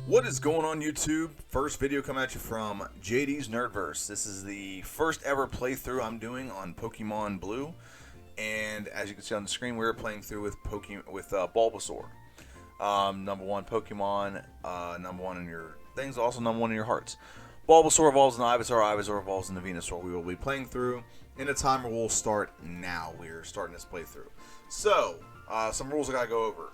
What is going on YouTube? First video coming at you from JD's Nerdverse. This is the first ever playthrough I'm doing on Pokemon Blue, and as you can see on the screen, we're playing through with Bulbasaur. Number one Pokemon, number one in your things, also number one in your hearts. Bulbasaur evolves into Ivysaur, Ivysaur evolves into Venasaur. We will be playing through, and the timer will start now. We're starting this playthrough. So, some rules I gotta go over.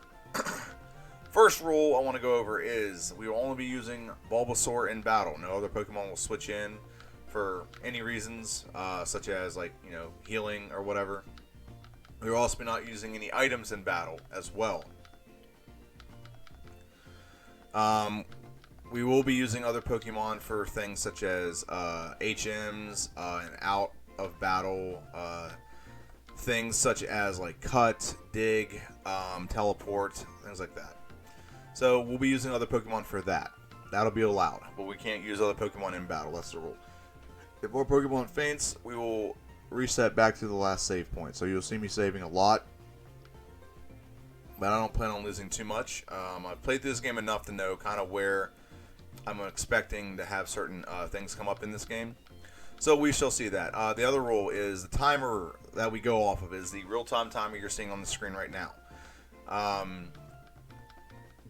First rule I want to go over is we will only be using Bulbasaur in battle. No other Pokemon will switch in for any reasons, such as healing or whatever. We will also be not using any items in battle as well. We will be using other Pokemon for things such as HMs and out of battle things such as like cut, dig, teleport, things like that. So we'll be using other Pokemon for that. That'll be allowed, but we can't use other Pokemon in battle. That's the rule. If more Pokemon faints, we will reset back to the last save point. So you'll see me saving a lot, but I don't plan on losing too much. I've played through this game enough to know kind of where I'm expecting to have certain things come up in this game. So we shall see that. The other rule is the timer that we go off of is the real-time timer you're seeing on the screen right now.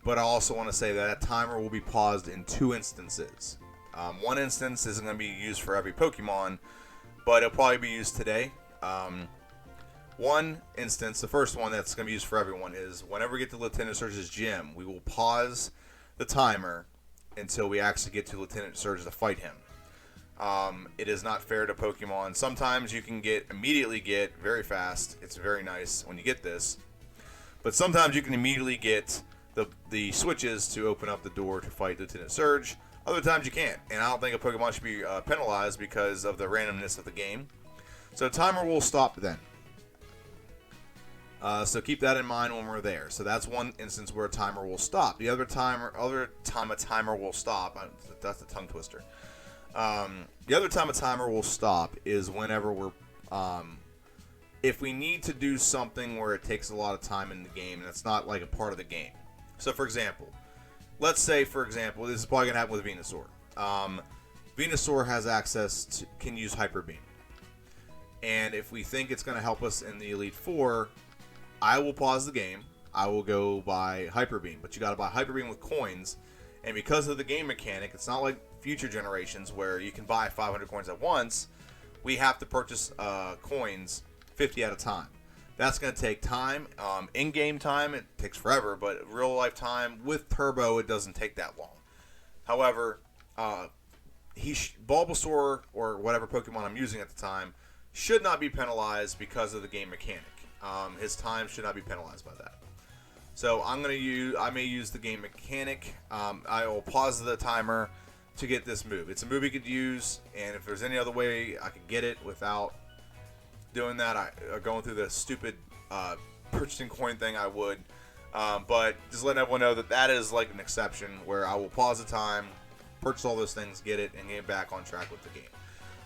But I also want to say that timer will be paused in two instances. One instance isn't going to be used for every Pokemon, but it'll probably be used today. One instance, the first one that's going to be used for everyone, is whenever we get to Lieutenant Surge's gym, we will pause the timer until we actually get to Lieutenant Surge to fight him. It is not fair to Pokemon. Sometimes you can immediately get very fast. It's very nice when you get this. But sometimes you can immediately get the switches to open up the door to fight Lieutenant Surge. Other times you can't, and I don't think a Pokemon should be penalized because of the randomness of the game. So the timer will stop then. So keep that in mind when we're there. So that's one instance where a timer will stop. The other time a timer will stop. That's a tongue twister. The other time a timer will stop is whenever we're if we need to do something where it takes a lot of time in the game and it's not like a part of the game. So, for example, let's say, this is probably going to happen with Venasaur. Venasaur has can use Hyper Beam. And if we think it's going to help us in the Elite Four, I will pause the game. I will go buy Hyper Beam. But you got to buy Hyper Beam with coins. And because of the game mechanic, it's not like future generations where you can buy 500 coins at once. We have to purchase coins 50 at a time. That's going to take time. In-game time, it takes forever, but real-life time with Turbo, it doesn't take that long. However, Bulbasaur, or whatever Pokemon I'm using at the time, should not be penalized because of the game mechanic. His time should not be penalized by that. So I may use the game mechanic. I will pause the timer to get this move. It's a move you could use, and if there's any other way I could get it without doing that, going through the stupid purchasing coin thing, I would. But just letting everyone know that is like an exception where I will pause the time, purchase all those things, get it, and get back on track with the game.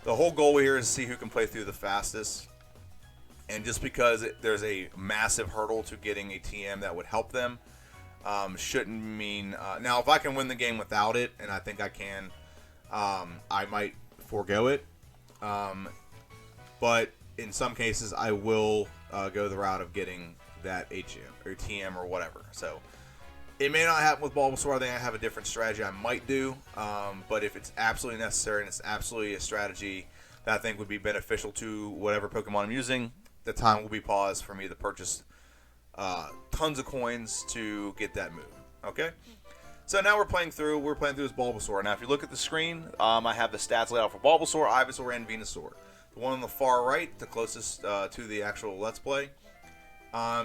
The whole goal here is to see who can play through the fastest. And just because there's a massive hurdle to getting a TM that would help them, shouldn't mean... now, if I can win the game without it, and I think I can, I might forego it. But in some cases, I will go the route of getting that HM or TM or whatever. So it may not happen with Bulbasaur. I think I have a different strategy I might do. But if it's absolutely necessary and it's absolutely a strategy that I think would be beneficial to whatever Pokemon I'm using, the time will be paused for me to purchase tons of coins to get that move. Okay? So now we're playing through as Bulbasaur. Now if you look at the screen, I have the stats laid out for Bulbasaur, Ivysaur, and Venusaur. The one on the far right, the closest to the actual Let's Play,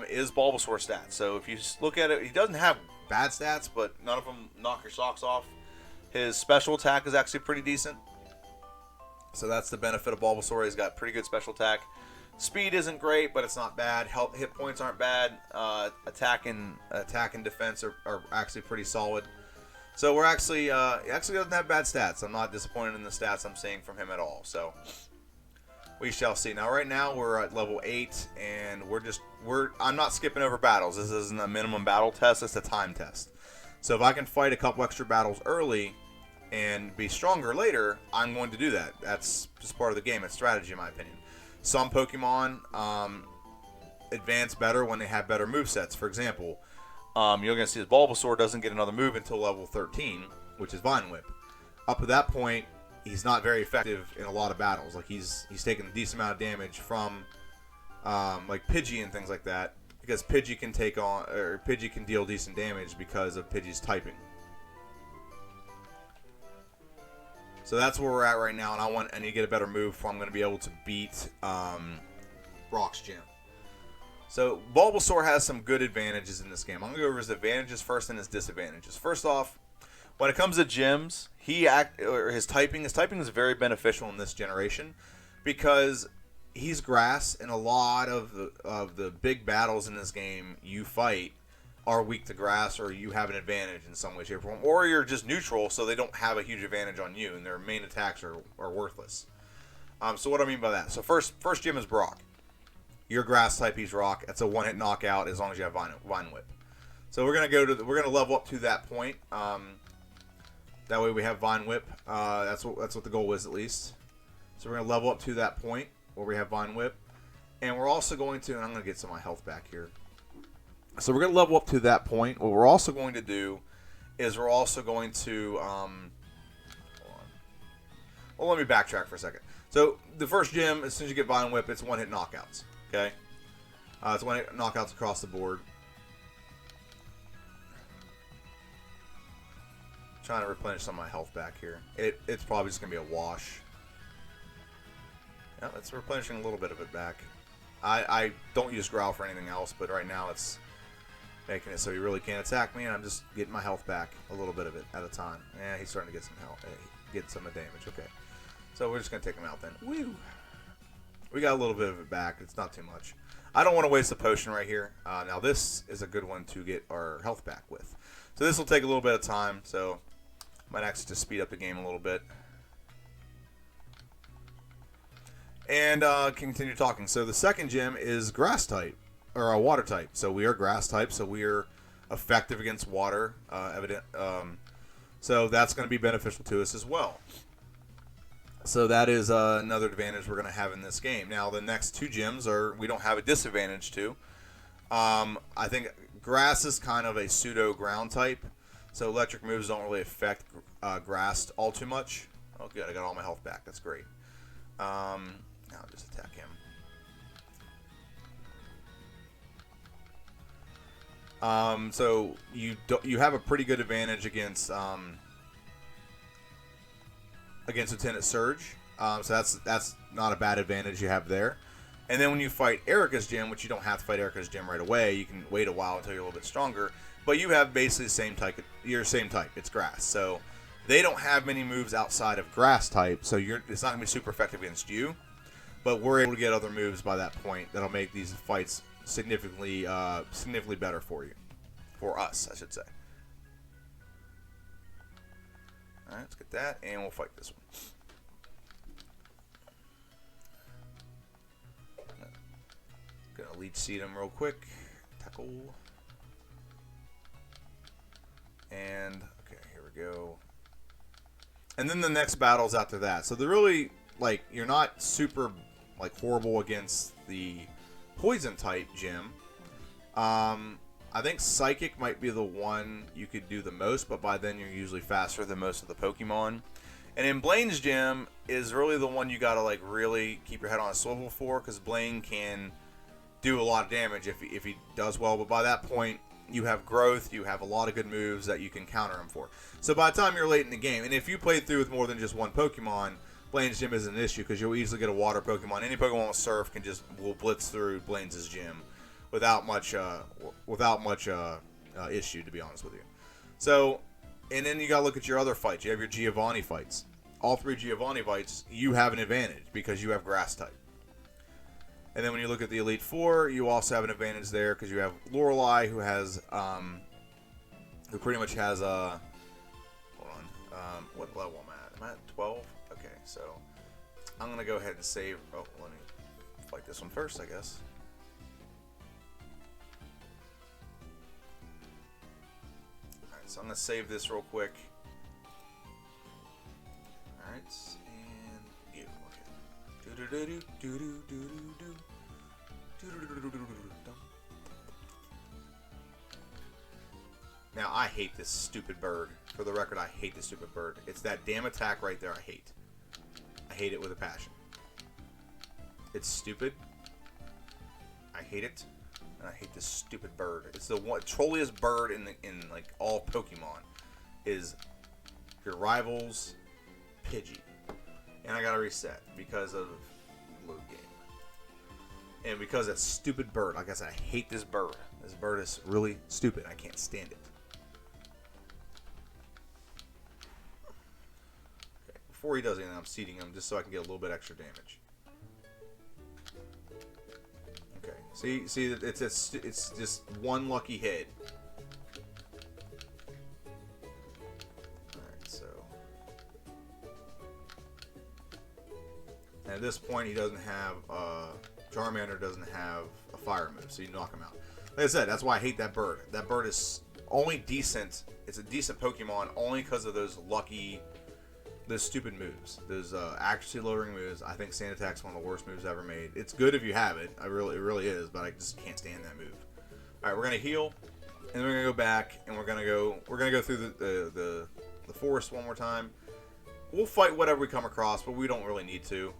is Bulbasaur stats. So if you look at it, he doesn't have bad stats, but none of them knock your socks off. His special attack is actually pretty decent. So that's the benefit of Bulbasaur. He's got pretty good special attack. Speed isn't great, but it's not bad. Hit points aren't bad. Attack and defense are actually pretty solid. So we're actually he actually doesn't have bad stats. I'm not disappointed in the stats I'm seeing from him at all. So we shall see. Now, right now we're at level 8, and I'm not skipping over battles. This isn't a minimum battle test. It's a time test. So if I can fight a couple extra battles early and be stronger later, I'm going to do that. That's just part of the game. It's strategy, in my opinion. Some Pokemon advance better when they have better movesets. For example, you're going to see that Bulbasaur doesn't get another move until level 13, which is Vine Whip. Up to that point, he's not very effective in a lot of battles. Like he's taking a decent amount of damage from like Pidgey and things like that, because Pidgey can deal decent damage because of Pidgey's typing. So that's where we're at right now, and I need to get a better move before I'm going to be able to beat Brock's gym. So Bulbasaur has some good advantages in this game. I'm going to go over his advantages first and his disadvantages. First off, when it comes to gyms, his typing is very beneficial in this generation because he's grass, and a lot of the big battles in this game you fight are weak to grass, or you have an advantage in some way, shape, or form, or you're just neutral, so they don't have a huge advantage on you, and their main attacks are worthless. So what do I mean by that? So first gym is Brock. You're grass type, he's rock. That's a one-hit knockout as long as you have Vine Whip. So we're gonna level up to that point. That way we have Vine Whip. That's what the goal is, at least. So we're gonna level up to that point where we have Vine Whip, and we're also going to, and I'm gonna get some of my health back here. So we're going to level up to that point. What we're also going to do is we're also going to, hold on. Well, let me backtrack for a second. So the first gym, as soon as you get Vine Whip, it's one-hit knockouts. Okay, it's one-hit knockouts across the board. Trying to replenish some of my health back here. It's probably just going to be a wash. Yeah, it's replenishing a little bit of it back. I don't use Growl for anything else, but right now it's making it so he really can't attack me, and I'm just getting my health back, a little bit of it at a time. Yeah, he's starting to get some health, get some damage. Okay, so we're just gonna take him out then. Woo! We got a little bit of it back. It's not too much. I don't want to waste a potion right here. Now this is a good one to get our health back with. So this will take a little bit of time. So might actually just speed up the game a little bit. And continue talking. So the second gym is grass type, or a water type. So we are grass type, so we are effective against water, so that's going to be beneficial to us as well. So that is another advantage we're going to have in this game. Now the next two gyms we don't have a disadvantage to. I think grass is kind of a pseudo ground type, so electric moves don't really affect grass all too much. Oh good, I got all my health back. That's great. Now I'll just attack him. So you have a pretty good advantage against Lieutenant Surge. So that's not a bad advantage you have there. And then when you fight Erica's gym, which you don't have to fight Erica's gym right away, you can wait a while until you're a little bit stronger. But you have basically the same type. Your same type. It's grass. So they don't have many moves outside of grass type. So it's not gonna be super effective against you. But we're able to get other moves by that point that'll make these fights significantly better for you. For us, I should say. Alright, let's get that, and we'll fight this one. Gonna leech seed him real quick. Tackle. And, okay, here we go. And then the next battle's after that. So they're really, you're not super, horrible against the poison type gym. I think Psychic might be the one you could do the most, but by then you're usually faster than most of the Pokemon. And in Blaine's gym is really the one you gotta really keep your head on a swivel for, because Blaine can do a lot of damage if he does well. But by that point, you have growth, you have a lot of good moves that you can counter him for. So by the time you're late in the game, and if you play through with more than just one Pokemon, Blaine's gym isn't an issue because you'll easily get a water Pokemon. Any Pokemon with Surf will blitz through Blaine's gym without much issue, to be honest with you. So, and then you gotta look at your other fights. You have your Giovanni fights. All three Giovanni fights, you have an advantage because you have grass type. And then when you look at the Elite Four, you also have an advantage there because you have Lorelei, who pretty much has hold on, what level am I at? Am I at 12? Okay, so I'm gonna go ahead and save. Oh, let me fight this one first, I guess. so I'm gonna save this real quick. All right, and you. Now I hate this stupid bird. For the record, I hate this stupid bird. It's that damn attack right there. I hate. I hate it with a passion. It's stupid. I hate it. And I hate this stupid bird. It's the one trolliest bird in like all Pokemon. Is your rival's Pidgey. And I gotta reset because of load game. And because that stupid bird, like I said, I hate this bird. This bird is really stupid. I can't stand it. Okay, before he does anything, I'm seeding him just so I can get a little bit extra damage. Okay, see, it's just one lucky hit. Alright, so. And at this point, he doesn't have, Charmander doesn't have a fire move, so you knock him out. Like I said, that's why I hate that bird. That bird is only decent. It's a decent Pokemon only because of those stupid moves. Those accuracy lowering moves. I think Sand Attack's one of the worst moves ever made. It's good if you have it. It really is, but I just can't stand that move. All right, we're gonna heal, and then we're gonna go back, and we're gonna go through the forest one more time. We'll fight whatever we come across, but we don't really need to.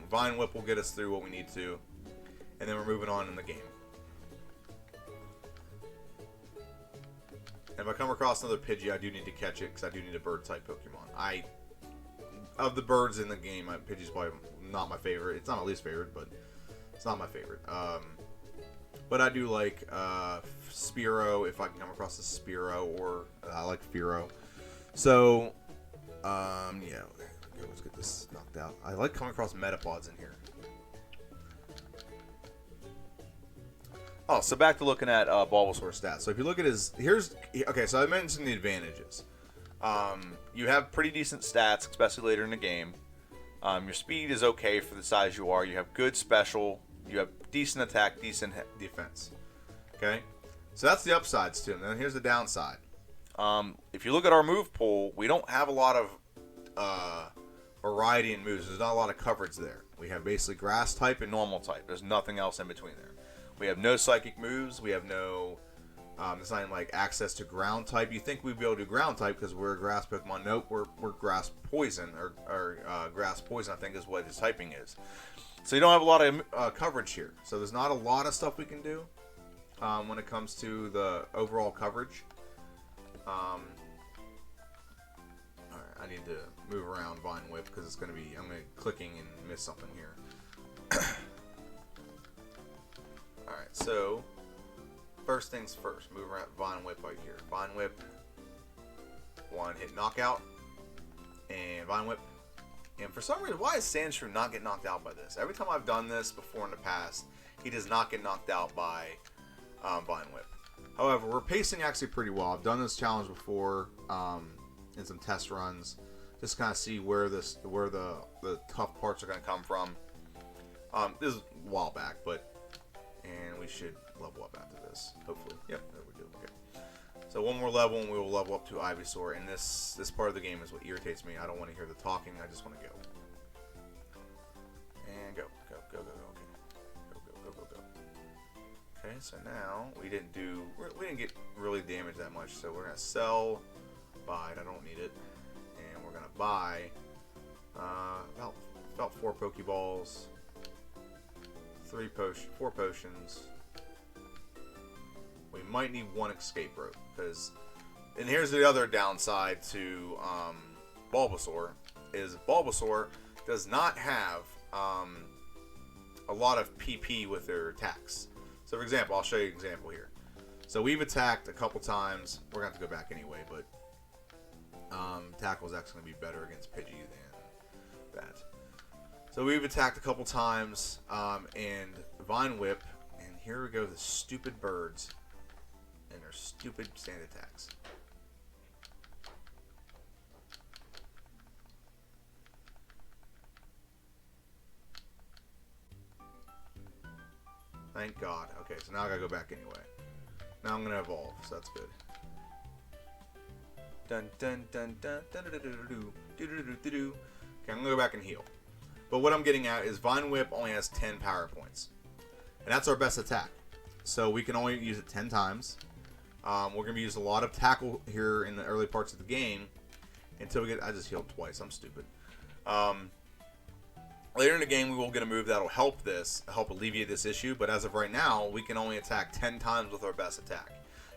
Vine Whip will get us through what we need to. And then we're moving on in the game. And if I come across another Pidgey, I do need to catch it because I do need a bird-type Pokemon. Of the birds in the game, Pidgey's probably not my favorite. It's not my least favorite, but it's not my favorite. But I do like Spearow if I can come across a Spearow, or I like Fearow. So, yeah, okay, let's get this knocked out. I like coming across Metapods in here. Oh, so back to looking at Bulbasaur stats. So if you look at okay, so I mentioned the advantages. You have pretty decent stats, especially later in the game. Your speed is okay for the size you are. You have good special. You have decent attack, decent defense. Okay? So that's the upsides to him. Then here's the downside. If you look at our move pool, we don't have a lot of variety in moves. There's not a lot of coverage there. We have basically grass type and normal type. There's nothing else in between there. We have no psychic moves. We have no, it's not even like access to ground type. You think we'd be able to do ground type because we're a grass Pokemon. Nope, we're grass poison, or grass poison, I think is what his typing is. So you don't have a lot of coverage here. So there's not a lot of stuff we can do when it comes to the overall coverage. Alright, I need to move around Vine Whip because it's going to be, I'm going to be clicking and miss something here. Alright, so first things first, move around Vine Whip right here. Vine Whip, one hit knockout, and Vine Whip. And for some reason, why is Sandshrew not get knocked out by this? Every time I've done this before in the past, he does not get knocked out by Vine Whip. However, we're pacing actually pretty well. I've done this challenge before in some test runs, just kind of see where the tough parts are going to come from. This is a while back, and we should level up after this, hopefully. Yep, there we go. Okay. So one more level, and we will level up to Ivysaur. And this part of the game is what irritates me. I don't want to hear the talking. I just want to go. And go. Okay. Go. Okay, so now we didn't get really damaged that much. So we're gonna sell, buy. I don't need it, and we're gonna buy about 4 Pokeballs, 4 potions. We might need 1 escape rope and here's the other downside to Bulbasaur is Bulbasaur does not have a lot of PP with their attacks. So for example, I'll show you an example here. So we've attacked a couple times. We're going to have to go back anyway, but Tackle's actually going to be better against Pidgey than that. So we've attacked a couple times, and Vine Whip, and here we go, the stupid birds and their stupid sand attacks. Thank God. Okay, so now I gotta go back anyway. Now I'm gonna evolve, so that's good. Dun dun dun dun dun dun dun dun dun dun. Okay, I'm gonna go back and heal. But what I'm getting at is Vine Whip only has 10 power points, and that's our best attack. So we can only use it 10 times. We're going to be using a lot of tackle here in the early parts of the game until we get... I just healed twice. I'm stupid. Later in the game, we will get a move that will help alleviate this issue. But as of right now, we can only attack 10 times with our best attack.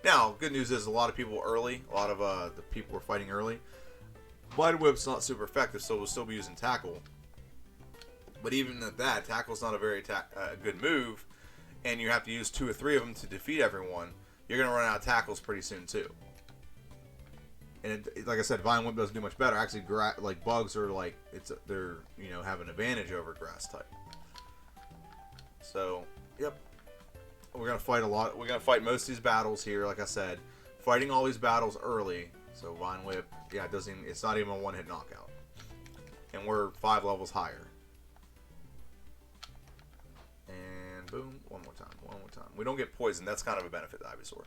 Now, good news is a lot of people early. A lot of the people we're fighting early. Vine Whip's not super effective, so we'll still be using tackle. But even at that, tackle's not a very good move. And you have to use 2 or 3 of them to defeat everyone. You're going to run out of tackles pretty soon too. And like I said, Vine Whip doesn't do much better. Actually, like bugs are like they're have an advantage over grass type. So yep, we're gonna fight a lot. We're gonna fight most of these battles here. Like I said, fighting all these battles early. So Vine Whip, yeah, it doesn't. It's not even a one-hit knockout, and we're 5 levels higher. And boom, one more time. We don't get poisoned. That's kind of a benefit to Ivysaur.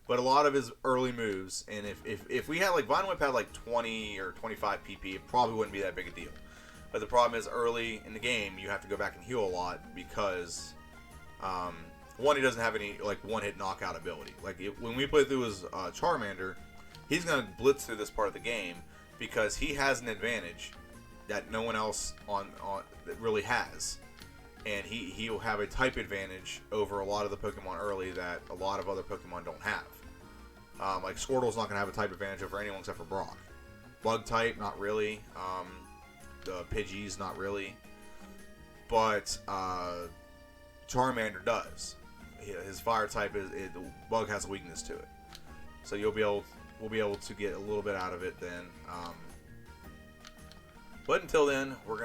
But a lot of his early moves, and if we had, like, Vine Whip had, like, 20 or 25 PP, it probably wouldn't be that big a deal. But the problem is, early in the game, you have to go back and heal a lot because, one, he doesn't have any, like, one-hit knockout ability. Like, when we play through his Charmander, he's going to blitz through this part of the game because he has an advantage that no one else that really has. And he'll have a type advantage over a lot of the Pokemon early that a lot of other Pokemon don't have. Like Squirtle's not going to have a type advantage over anyone except for Brock. Bug type, not really. The Pidgeys, not really. But Charmander does. His fire type the Bug has a weakness to it. So we'll be able to get a little bit out of it then. But until then, we're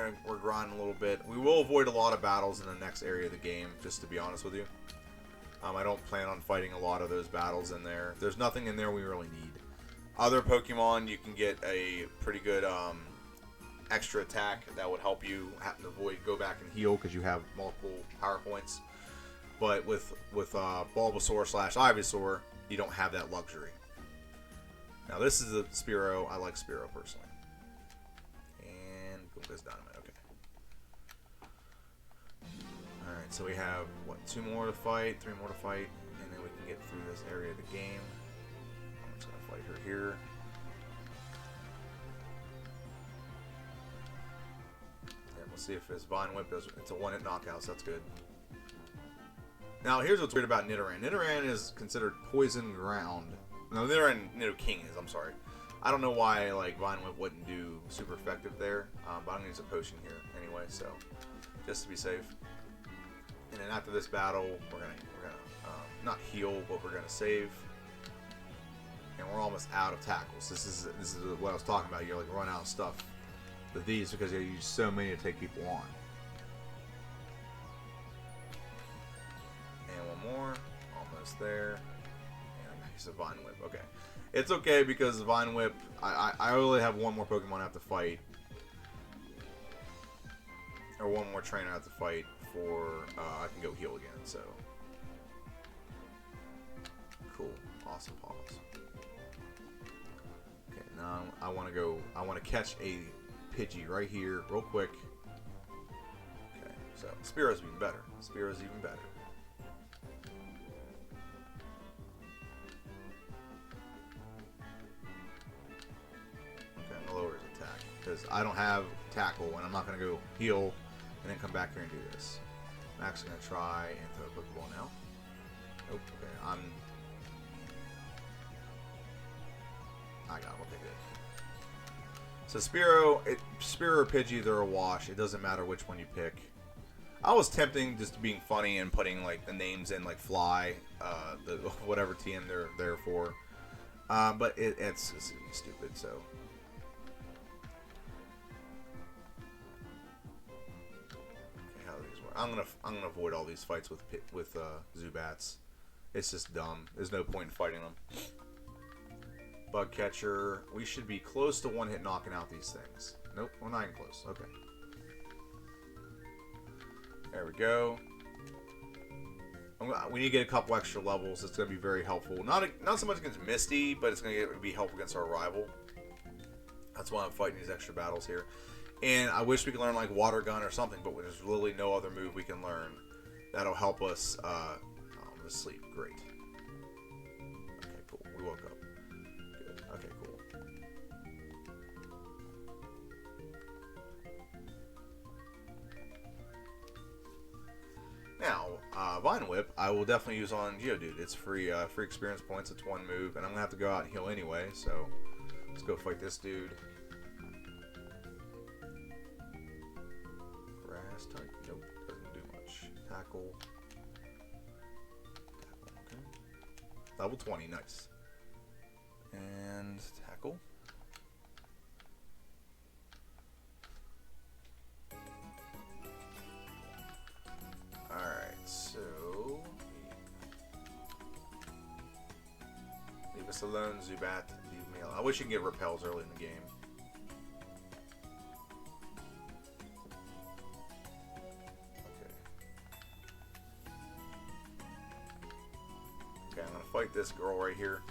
grinding a little bit. We will avoid a lot of battles in the next area of the game, just to be honest with you. I don't plan on fighting a lot of those battles in there. There's nothing in there we really need. Other Pokemon, you can get a pretty good extra attack that would help you go back and heal because you have multiple power points. But with Bulbasaur / Ivysaur, you don't have that luxury. Now this is a Spearow. I like Spearow personally. Goes dynamite. Okay. Alright, so we have, 2 more to fight, 3 more to fight, and then we can get through this area of the game. I'm just going to fight her here. And we'll see if this Vine Whip does. It's a one-hit knockout, so that's good. Now, here's what's weird about Nidoran. Nidoran is considered poison ground. No, Nidoking is, I'm sorry. I don't know why like Vine Whip wouldn't do super effective there, but I'm gonna use a potion here anyway, so just to be safe. And then after this battle, we're gonna not heal, but we're gonna save. And we're almost out of tackles. This is what I was talking about. You're like run out of stuff with these because you use so many to take people on. And one more, almost there. And I use a Vine Whip. Okay. It's okay because Vine Whip, I only have one more Pokemon I have to fight. Or one more trainer I have to fight before I can go heal again, so. Cool. Awesome pause. Okay, now I want to catch a Pidgey right here, real quick. Okay, so Spearow's even better. Spearow's even better. Lower his attack because I don't have tackle and I'm not going to go heal and then come back here and do this. I'm actually going to try and throw a Pokeball now. Nope. Okay, I got him. Okay, good. So Spearow or Pidgey, they're a wash. It doesn't matter which one you pick. I was tempting just being funny and putting like the names in like Fly, the whatever TM they're there for, but it's stupid. So. I'm gonna avoid all these fights with Zubats. It's just dumb. There's no point in fighting them. Bug catcher. We should be close to one hit knocking out these things. Nope, we're not even close. Okay. There we go. We need to get a couple extra levels. It's going to be very helpful. Not so much against Misty, but it's going to be helpful against our rival. That's why I'm fighting these extra battles here. And I wish we could learn like Water Gun or something, but there's literally no other move we can learn that'll help us. I'm going to sleep. Great. Okay, cool. We woke up. Good. Okay, cool. Now, Vine Whip, I will definitely use on Geodude. It's free experience points. It's one move, and I'm going to have to go out and heal anyway, so let's go fight this dude. Grass type? Nope, doesn't do much. Tackle. Okay. Level 20, nice. And tackle. Alright, so leave us alone, Zubat. Leave me alone. I wish you could get repels early in the game. Okay, I'm gonna fight this girl right here.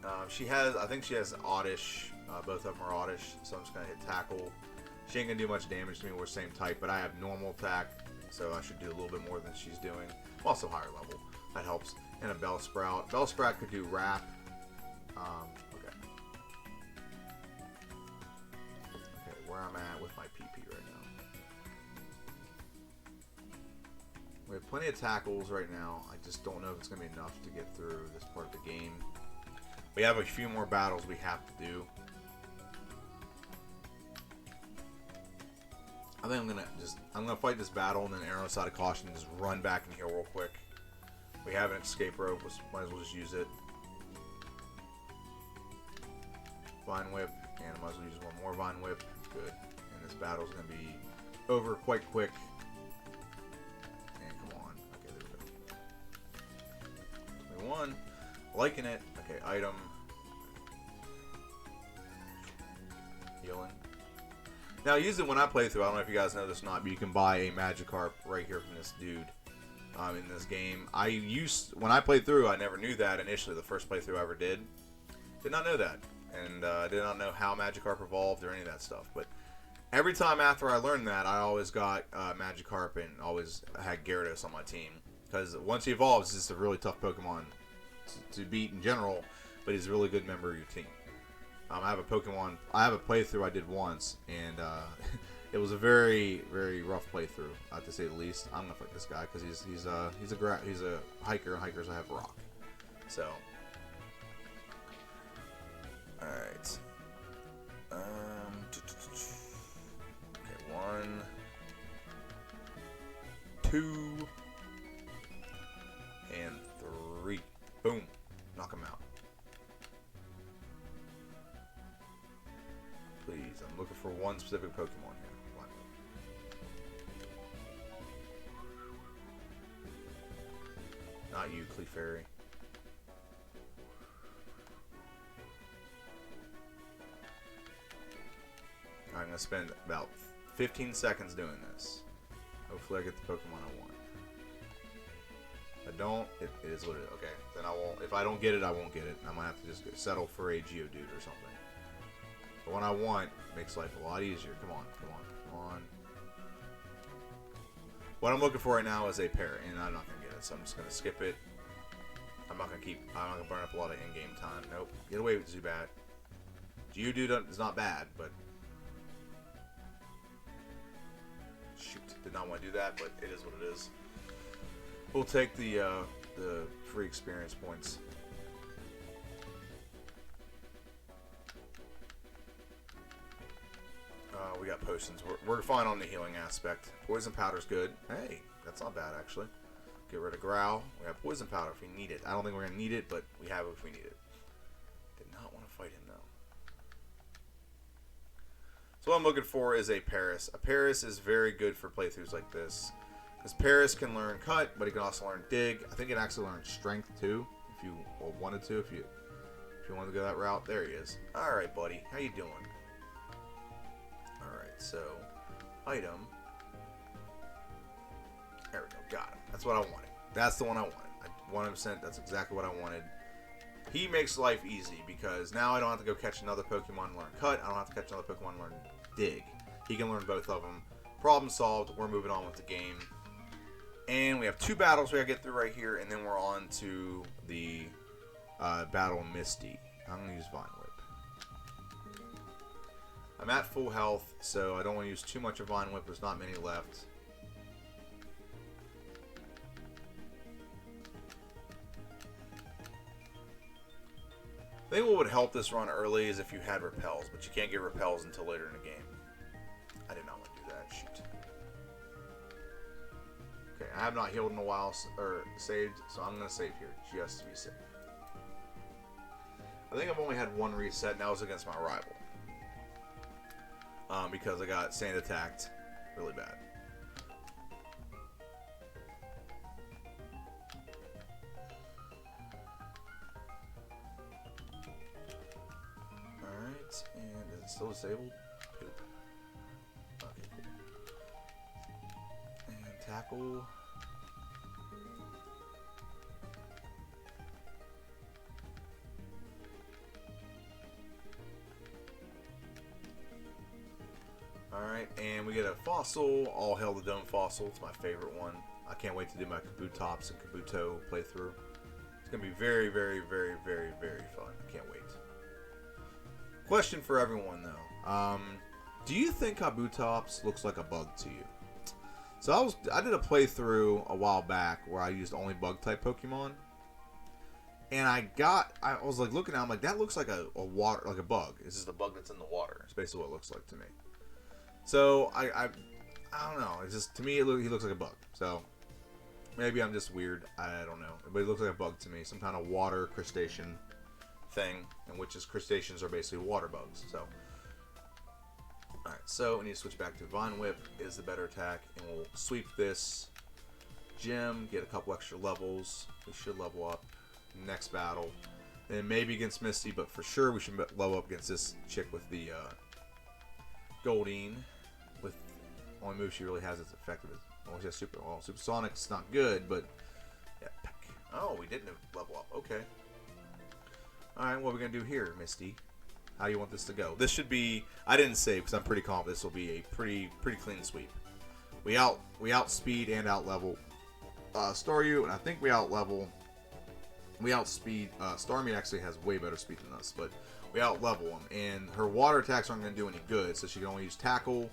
I think she has Oddish. Both of them are Oddish, so I'm just gonna hit tackle. She ain't gonna do much damage to me. We're same type, but I have normal attack, so I should do a little bit more than she's doing. I'm also higher level. That helps. And a Bellsprout. Bellsprout could do Wrap. Okay. Okay, where I'm at with my PP right now. We have plenty of tackles right now. I just don't know if it's gonna be enough to get through this part of the game. We have a few more battles we have to do. I think I'm gonna fight this battle and then err on the side of caution and just run back in here real quick. We have an escape rope, might as well just use it. Vine Whip, and I might as well use one more Vine Whip. Good. And this battle's gonna be over quite quick. And come on. Okay, there we go. 21. Liking it. Okay, item. Healing. Now, usually when I play through, I don't know if you guys know this or not, but you can buy a Magikarp right here from this dude in this game. When I played through, I never knew that initially, the first playthrough I ever did. Did not know that. And did not know how Magikarp evolved or any of that stuff. But every time after I learned that, I always got Magikarp and always had Gyarados on my team. Because once he evolves, it's just a really tough Pokemon to beat in general, but he's a really good member of your team. I have a playthrough I did once, and it was a very, very rough playthrough, to say the least. I'm gonna fight this guy because he's a hiker, and hikers have rock. So, all right. Okay, 1, 2, and 3. Boom, knock him out. Please, I'm looking for one specific Pokemon here. One. Not you, Clefairy. I'm going to spend about 15 seconds doing this. Hopefully I get the Pokemon I want. If I don't, it is what it is. Okay, then I won't. If I don't get it, I won't get it. I'm going to have to just settle for a Geodude or something. The one I want makes life a lot easier. Come on, come on, come on. What I'm looking for right now is a parrot, and I'm not gonna get it, so I'm just gonna skip it. I'm not gonna burn up a lot of in-game time. Nope. Get away with Zubat. Geodude is not bad, but shoot, did not want to do that, but it is what it is. We'll take the free experience points. We got potions. We're fine on the healing aspect. Poison powder's good. Hey, that's not bad actually. Get rid of Growl. We have poison powder if we need it. I don't think we're gonna need it, but we have it if we need it. Did not want to fight him though. So what I'm looking for is a Paris. A Paris is very good for playthroughs like this, because Paris can learn Cut, but he can also learn Dig. I think it actually learns Strength too, if you wanted to. If you wanted to go that route, there he is. All right, buddy. How you doing? Alright, so item. There we go. Got him. That's what I wanted. That's the one I wanted. 100%. That's exactly what I wanted. He makes life easy because now I don't have to go catch another Pokemon and learn Cut. I don't have to catch another Pokemon and learn Dig. He can learn both of them. Problem solved. We're moving on with the game. And we have 2 battles we gotta get through right here, and then we're on to the Battle Misty. I'm gonna use Vine Whip. I'm at full health, so I don't want to use too much of Vine Whip. There's not many left. I think what would help this run early is if you had repels, but you can't get repels until later in the game. I did not want to do that. Shoot. Okay, I have not healed in a while, or saved, so I'm going to save here just to be safe. I think I've only had 1 reset, and that was against my rival. Because I got sand attacked really bad. Alright, and is it still disabled? Poop. Okay, cool. And tackle. Alright, and we get a fossil. All hail the Dome Fossil. It's my favorite one. I can't wait to do my Kabutops and Kabuto playthrough. It's going to be very, very, very, very, very fun. I can't wait. Question for everyone, though. Do you think Kabutops looks like a bug to you? So I did a playthrough a while back where I used only bug-type Pokemon. And I was like looking at it, I'm like, that looks like a water, like a bug. This is the bug that's in the water. It's basically what it looks like to me. So I don't know. It's just, to me, he looks like a bug. So maybe I'm just weird. I don't know. But it looks like a bug to me. Some kind of water crustacean thing, in which crustaceans are basically water bugs. So, all right. So we need to switch back to Vine Whip is the better attack, and we'll sweep this gym, get a couple extra levels. We should level up next battle. Then maybe against Misty, but for sure we should level up against this chick with the Goldeen. With only move she really has that's effective is she has Super. Well, Supersonic's not good, but yeah. Oh, we didn't level up. Okay. All right, what are we gonna do here, Misty? How do you want this to go? This should be. I didn't save because I'm pretty confident this will be a pretty clean sweep. We outspeed and outlevel Staryu, and I think we outspeed. Starmie actually has way better speed than us, but we outlevel him. And her water attacks aren't going to do any good, so she can only use Tackle.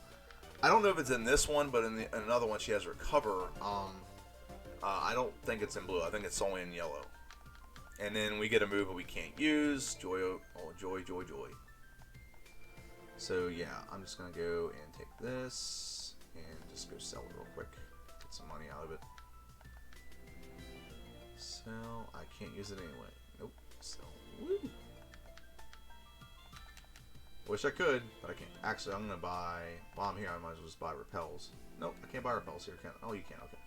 I don't know if it's in this one, but in another one she has Recover. I don't think it's in blue. I think it's only in yellow. And then we get a move that we can't use. Joy. So yeah, I'm just going to go and take this and just go sell it real quick. Get some money out of it. Sell. I can't use it anyway. Nope. Sell. Woo. Wish I could, but I can't. Actually, I'm going to buy... While I'm here, I might as well just buy repels. Nope, I can't buy repels here. Can I? Oh, you can. Okay.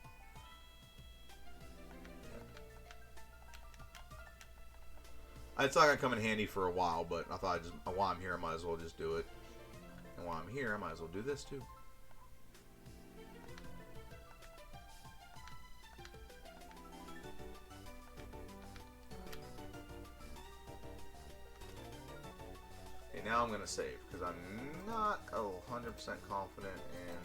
It's not going to come in handy for a while, but I thought while I'm here, I might as well just do it. And while I'm here, I might as well do this too. Now I'm going to save because I'm not 100% confident in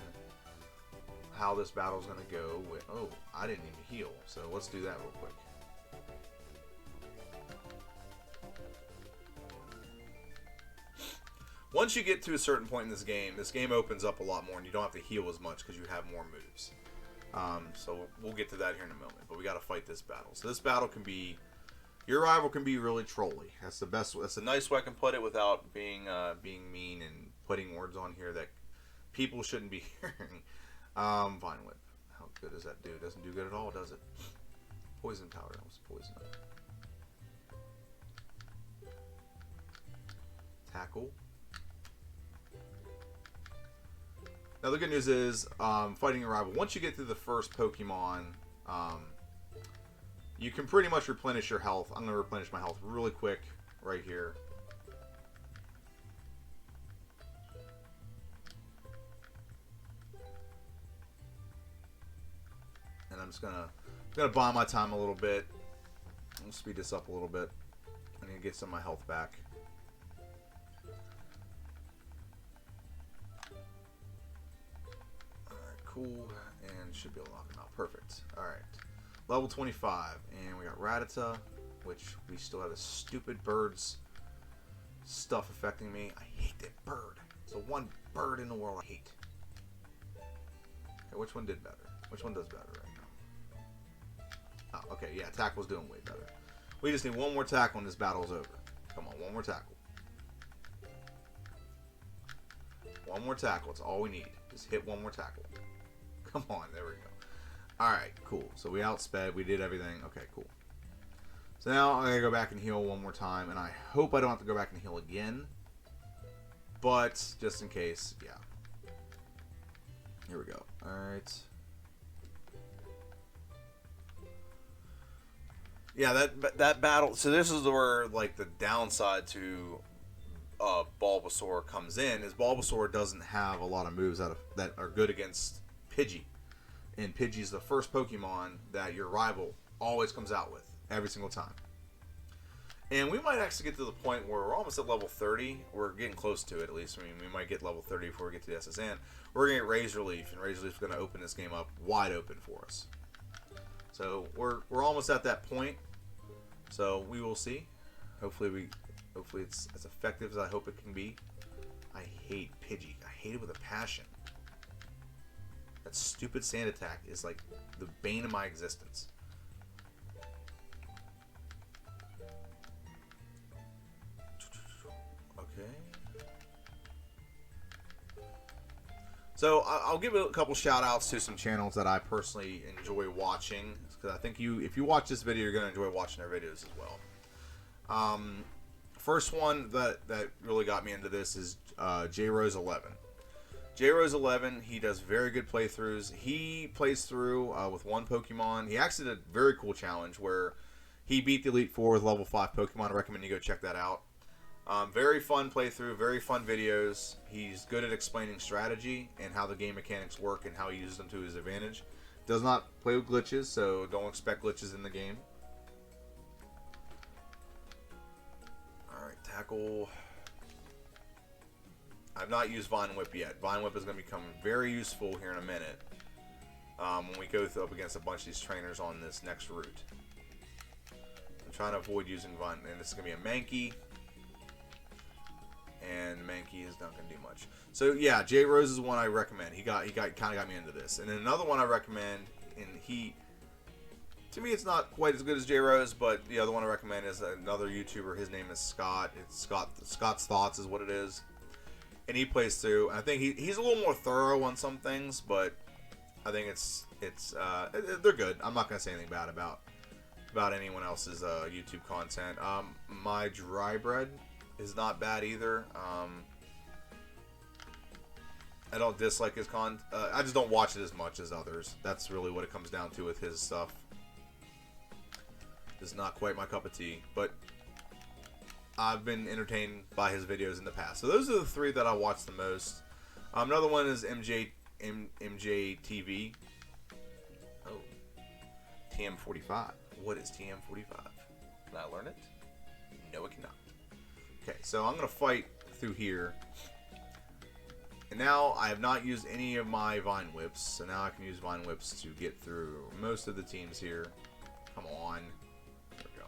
how this battle is going to go. Oh, I didn't even heal, so let's do that real quick. Once you get to a certain point in this game opens up a lot more, and you don't have to heal as much because you have more moves. So we'll get to that here in a moment, but we got to fight this battle. So this battle can be... Your rival can be really trolly. That's the best. That's a nice way I can put it without being mean and putting words on here that people shouldn't be hearing. Vine Whip. How good does that do? It doesn't do good at all, does it? Poison powder. That was poison. Tackle. Now the good news is, fighting a rival. Once you get through the first Pokemon. You can pretty much replenish your health. I'm going to replenish my health really quick right here. I'm just gonna buy my time a little bit. I'll speed this up a little bit. I need to get some of my health back. Alright, cool. And should be able to knock him out. Perfect. Alright. Level 25. And we got Rattata, which we still have the stupid birds stuff affecting me. I hate that bird. It's the one bird in the world I hate. Okay, which one did better? Which one does better right now? Oh, okay, yeah, tackle's doing way better. We just need one more tackle and this battle's over. Come on, one more tackle. One more tackle, it's all we need. Just hit one more tackle. Come on, there we go. Alright, cool. So we outsped, we did everything. Okay, cool. So now I'm going to go back and heal one more time, and I hope I don't have to go back and heal again. But, just in case, yeah. Here we go. Alright. Yeah, that battle, so this is where, like, the downside to Bulbasaur comes in, is Bulbasaur doesn't have a lot of moves that are good against Pidgey. And Pidgey's the first Pokemon that your rival always comes out with. Every single time. And we might actually get to the point where we're almost at level 30. We're getting close to it, at least. I mean, we might get level 30 before we get to the SSN. We're going to get Razor Leaf, and Razor Leaf is going to open this game up wide open for us. So we're almost at that point. So we will see. Hopefully it's as effective as I hope it can be. I hate Pidgey. I hate it with a passion. That stupid sand attack is like the bane of my existence. So I'll give a couple shout outs to some channels that I personally enjoy watching, because I think if you watch this video, you're going to enjoy watching their videos as well. First one that really got me into this is JRose11. JRose11, he does very good playthroughs. He plays through with one Pokemon. He actually did a very cool challenge where he beat the Elite Four with level 5 Pokemon. I recommend you go check that out. Very fun playthrough, very fun videos. He's good at explaining strategy and how the game mechanics work and how he uses them to his advantage. Does not play with glitches, so don't expect glitches in the game. Alright, tackle. I've not used Vine Whip yet. Vine Whip is going to become very useful here in a minute when we go up against a bunch of these trainers on this next route. I'm trying to avoid using Vine, and this is going to be a Mankey. And Mankey is not going to do much. So yeah, J Rose is one I recommend. He kind of got me into this. And then another one I recommend, and to me it's not quite as good as J Rose, but the other one I recommend is another YouTuber. His name is Scott. It's Scott's Thoughts is what it is. And he plays through. And I think he's a little more thorough on some things, but I think they're good. I'm not going to say anything bad about anyone else's YouTube content. My Dry Bread is not bad either. I don't dislike his I just don't watch it as much as others. That's really what it comes down to with his stuff. It's not quite my cup of tea, but I've been entertained by his videos in the past. So those are the three that I watch the most. Another one is MJ TV. Oh, TM45. What is TM45? Can I learn it? No, I cannot. Okay, so I'm going to fight through here. And now I have not used any of my Vine Whips, so now I can use Vine Whips to get through most of the teams here. Come on. There we go.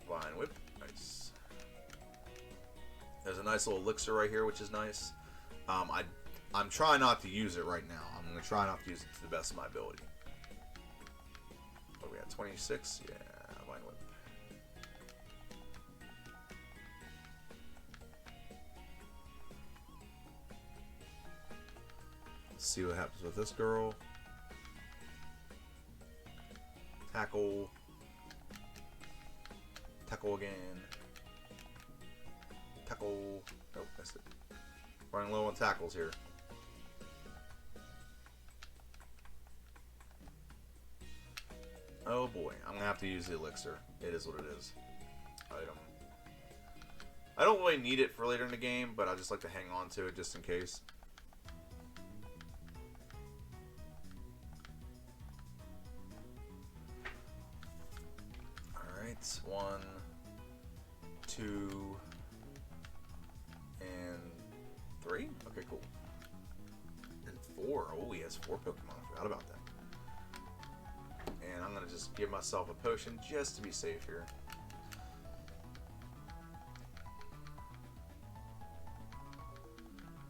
Vine Whip. Nice. There's a nice little elixir right here, which is nice. I'm trying not to use it right now. I'm going to try not to use it to the best of my ability. What are we at? 26? Yeah, Vine Whip. See what happens with this girl. Tackle. Tackle again. Tackle. Nope, missed it. Running low on tackles here. Oh boy, I'm gonna have to use the elixir. It is what it is. Item. I don't really need it for later in the game, but I just like to hang on to it just in case. 1, 2, and 3. Okay, cool. And 4. Oh, he has 4 Pokemon. I forgot about that. And I'm going to just give myself a potion just to be safe here.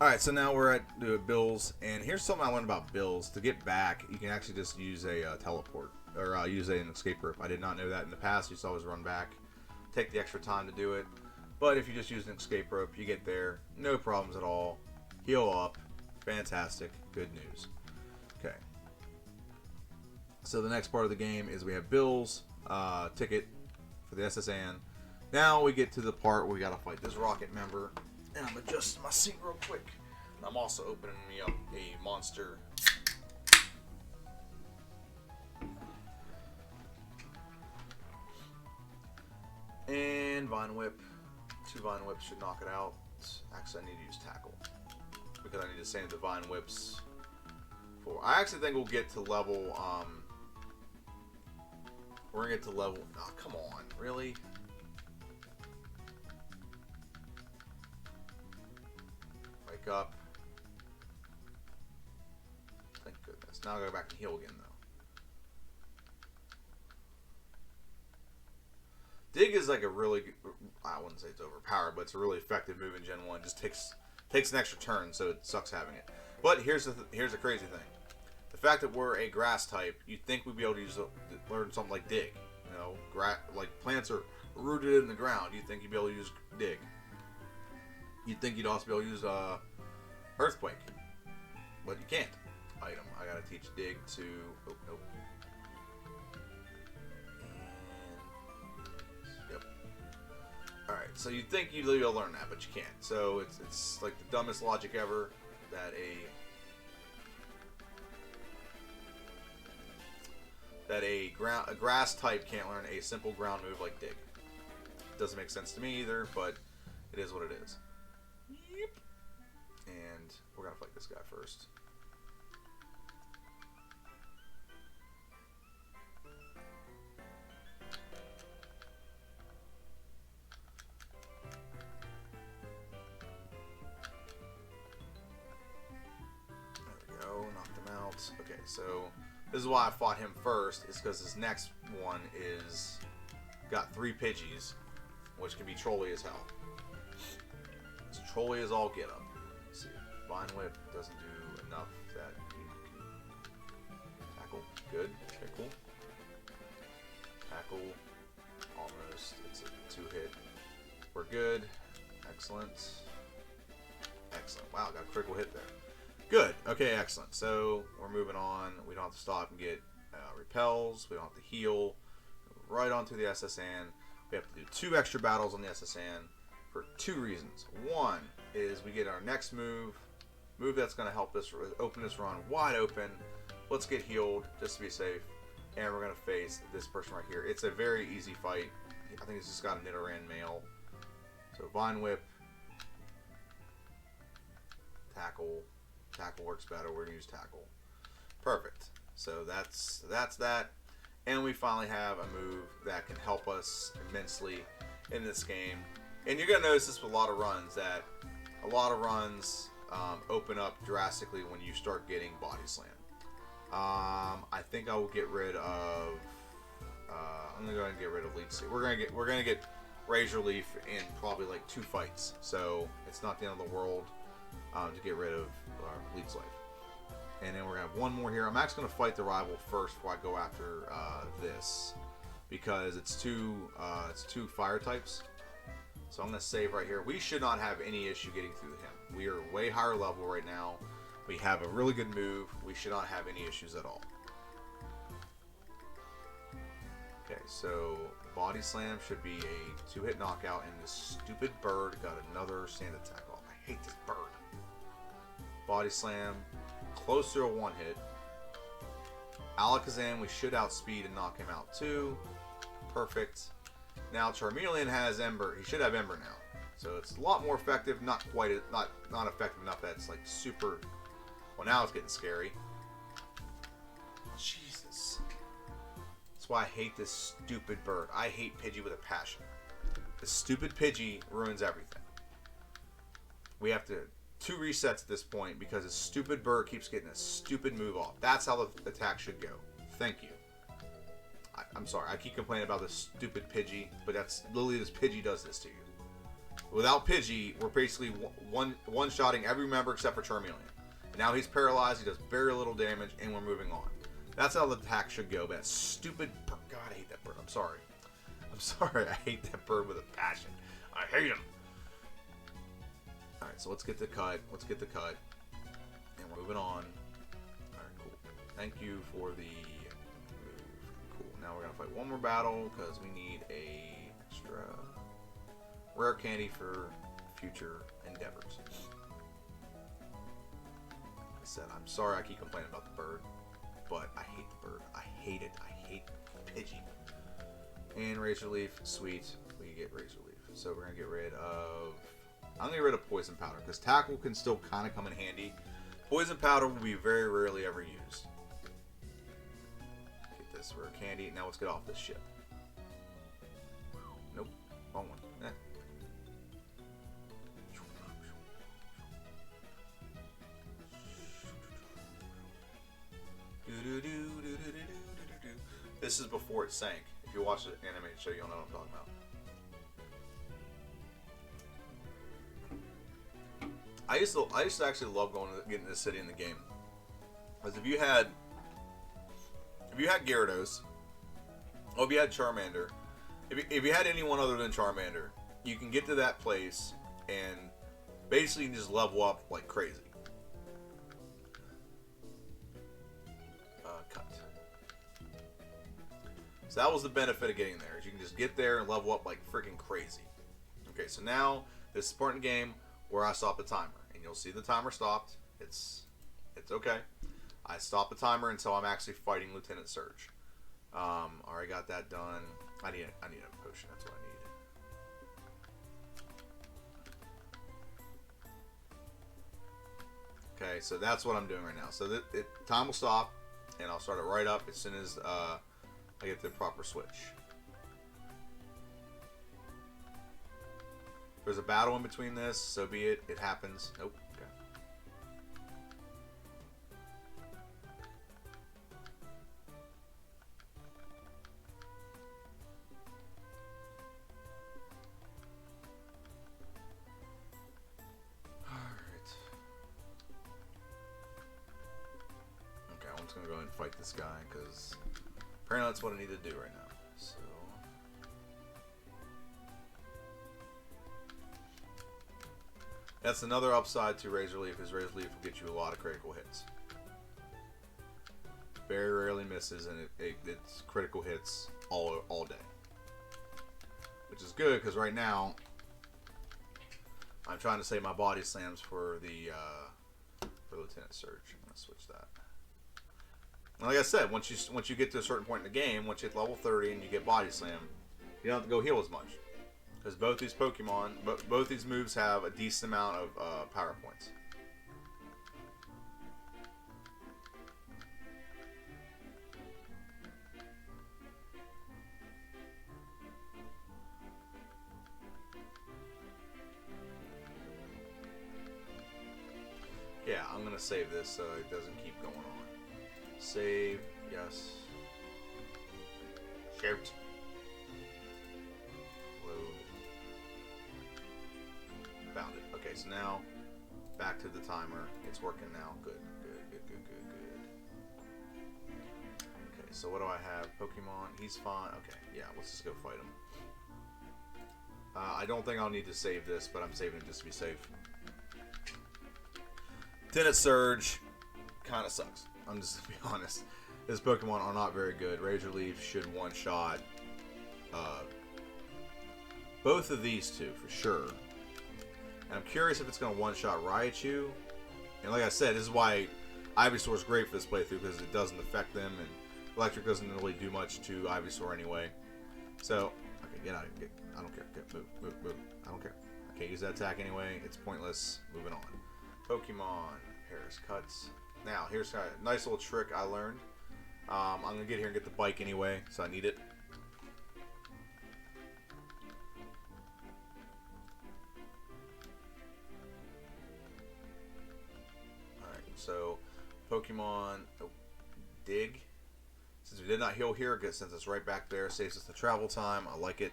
Alright, so now we're at Bill's, and here's something I learned about Bill's. To get back, you can actually just use a teleport, or use an escape rope. I did not know that in the past. You used to always run back, take the extra time to do it. But if you just use an escape rope, you get there, no problems at all. Heal up, fantastic, good news. Okay. So the next part of the game is we have Bill's ticket for the SSN. Now we get to the part where we gotta fight this Rocket member. And I'm adjusting my seat real quick. And I'm also opening me up a monster. And Vine Whip. 2 Vine Whips should knock it out. Actually, I need to use Tackle, because I need to save the Vine Whips for... I actually think we'll get to level... we're gonna get to level... Oh, come on. Really? Up. Thank goodness. Now I'll go back and heal again, though. Dig is like a really good, I wouldn't say it's overpowered, but it's a really effective move in Gen 1. It just takes an extra turn, so it sucks having it. But here's the crazy thing. The fact that we're a grass type, you'd think we'd be able to learn something like Dig. You know, like plants are rooted in the ground. You'd think you'd be able to use Dig. You'd think you'd also be able to use Earthquake, but you can't. Item. I gotta teach Dig to. Oh, nope. And, yep. All right. So you'd think you'd be able to learn that, but you can't. So it's like the dumbest logic ever that a grass type can't learn a simple ground move like Dig. Doesn't make sense to me either, but it is what it is. Yep. And we're gonna fight this guy first. There we go, knocked him out. Okay, so this is why I fought him first, is because this next one is got 3 Pidgeys, which can be trolly as hell. It's trolly as all get up. Let's see, Vine Whip doesn't do enough that you can tackle. Good. Okay, cool. Tackle. Almost. It's a 2-hit. We're good. Excellent. Excellent. Wow, got a critical hit there. Good. Okay, excellent. So we're moving on. We don't have to stop and get repels. We don't have to heal. Right onto the SSN. We have to do 2 extra battles on the SSN. For 2 reasons. One is we get our next move that's going to help us open this run wide open. Let's get healed just to be safe. And we're going to face this person right here. It's a very easy fight. I think it's just got a Nidoran male. So Vine Whip. Tackle. Tackle works better. We're going to use Tackle. Perfect. So that's that. And we finally have a move that can help us immensely in this game. And you're going to notice this with a lot of runs, that a lot of runs open up drastically when you start getting Body Slam. I think I will get rid of... I'm going to go ahead and get rid of Leech Seed. We're going to get Razor Leaf in probably like 2 fights. So it's not the end of the world to get rid of Leech Life. And then we're going to have one more here. I'm actually going to fight the rival first before I go after this, because it's two fire types. So I'm going to save right here. We should not have any issue getting through him. We are way higher level right now. We have a really good move. We should not have any issues at all. Okay, so Body Slam should be a 2-hit knockout, and this stupid bird got another sand attack off. I hate this bird. Body Slam, close to a 1-hit. Alakazam, we should outspeed and knock him out too. Perfect. Now Charmeleon has Ember. He should have Ember now, so it's a lot more effective. Not quite, not effective enough that it's like super. Well, now it's getting scary. Jesus. That's why I hate this stupid bird. I hate Pidgey with a passion. This stupid Pidgey ruins everything. We have to 2 resets at this point because this stupid bird keeps getting a stupid move off. That's how the attack should go. Thank you. I'm sorry. I keep complaining about this stupid Pidgey, but that's literally this Pidgey does this to you. Without Pidgey, we're basically one-shotting every member except for Charmeleon. And now he's paralyzed. He does very little damage, and we're moving on. That's how the attack should go. But that stupid bird. God, I hate that bird. I'm sorry. I'm sorry. I hate that bird with a passion. I hate him. Alright, so let's get the cut. Let's get the cut. And we're moving on. Alright, cool. Thank you for the move. Cool. Now we're going to fight one more battle because we need a extra rare candy for future endeavors. Like I said, I'm sorry I keep complaining about the bird, but I hate the bird. I hate it. I hate Pidgey. And Razor Leaf, sweet. We get Razor Leaf. So we're going to get rid of... I'm going to get rid of Poison Powder, because Tackle can still kind of come in handy. Poison Powder will be very rarely ever used. Get this rare candy. Now let's get off this ship. Nope. Wrong one. Eh. This is before it sank. If you watch the animated show, you'll know what I'm talking about. I used to actually love getting to the city in the game, because if you had Gyarados, or if you had Charmander, if you had anyone other than Charmander, you can get to that place and basically just level up like crazy. Cut. So that was the benefit of getting there, is you can just get there and level up like freaking crazy. Okay, so now this is the part in the game where I stop the timer. And you'll see the timer stopped. It's okay. I stop the timer until I'm actually fighting Lieutenant Surge. Already got that done. I need a potion. That's what I need. Okay, so that's what I'm doing right now. So time will stop, and I'll start it right up as soon as I get the proper switch. If there's a battle in between this, so be it. It happens. Nope. Okay. Alright. Okay, I'm just going to go ahead and fight this guy, because apparently that's what I need to do right now. So... that's another upside to Razor Leaf, is Razor Leaf will get you a lot of critical hits. Very rarely misses, and it's critical hits all day. Which is good, because right now, I'm trying to save my body slams for Lieutenant Surge. I'm going to switch that. And like I said, once you get to a certain point in the game, once you hit level 30 and you get body slam, you don't have to go heal as much. Because both these Pokemon, both these moves have a decent amount of power points. Yeah, I'm going to save this so it doesn't keep going on. Save, yes. Shoot. Found it. Okay, so now back to the timer. It's working now. Good. Okay, so what do I have? Pokemon. He's fine. Okay, yeah, let's just go fight him. I don't think I'll need to save this, but I'm saving it just to be safe. Lieutenant Surge kind of sucks. I'm just going to be honest. His Pokemon are not very good. Razor Leaf should one-shot both of these two for sure. And I'm curious if it's going to one-shot Raichu. And like I said, this is why Ivysaur is great for this playthrough, because it doesn't affect them, and Electric doesn't really do much to Ivysaur anyway. So, okay, get out of here. I don't care. Move. I don't care. I can't use that attack anyway. It's pointless. Moving on. Pokemon. Paris Cuts. Now, here's a nice little trick I learned. I'm going to get here and get the bike anyway, so I need it. Alright, so Pokemon Dig. Since we did not heal here, since it's right back there, saves us the travel time. I like it.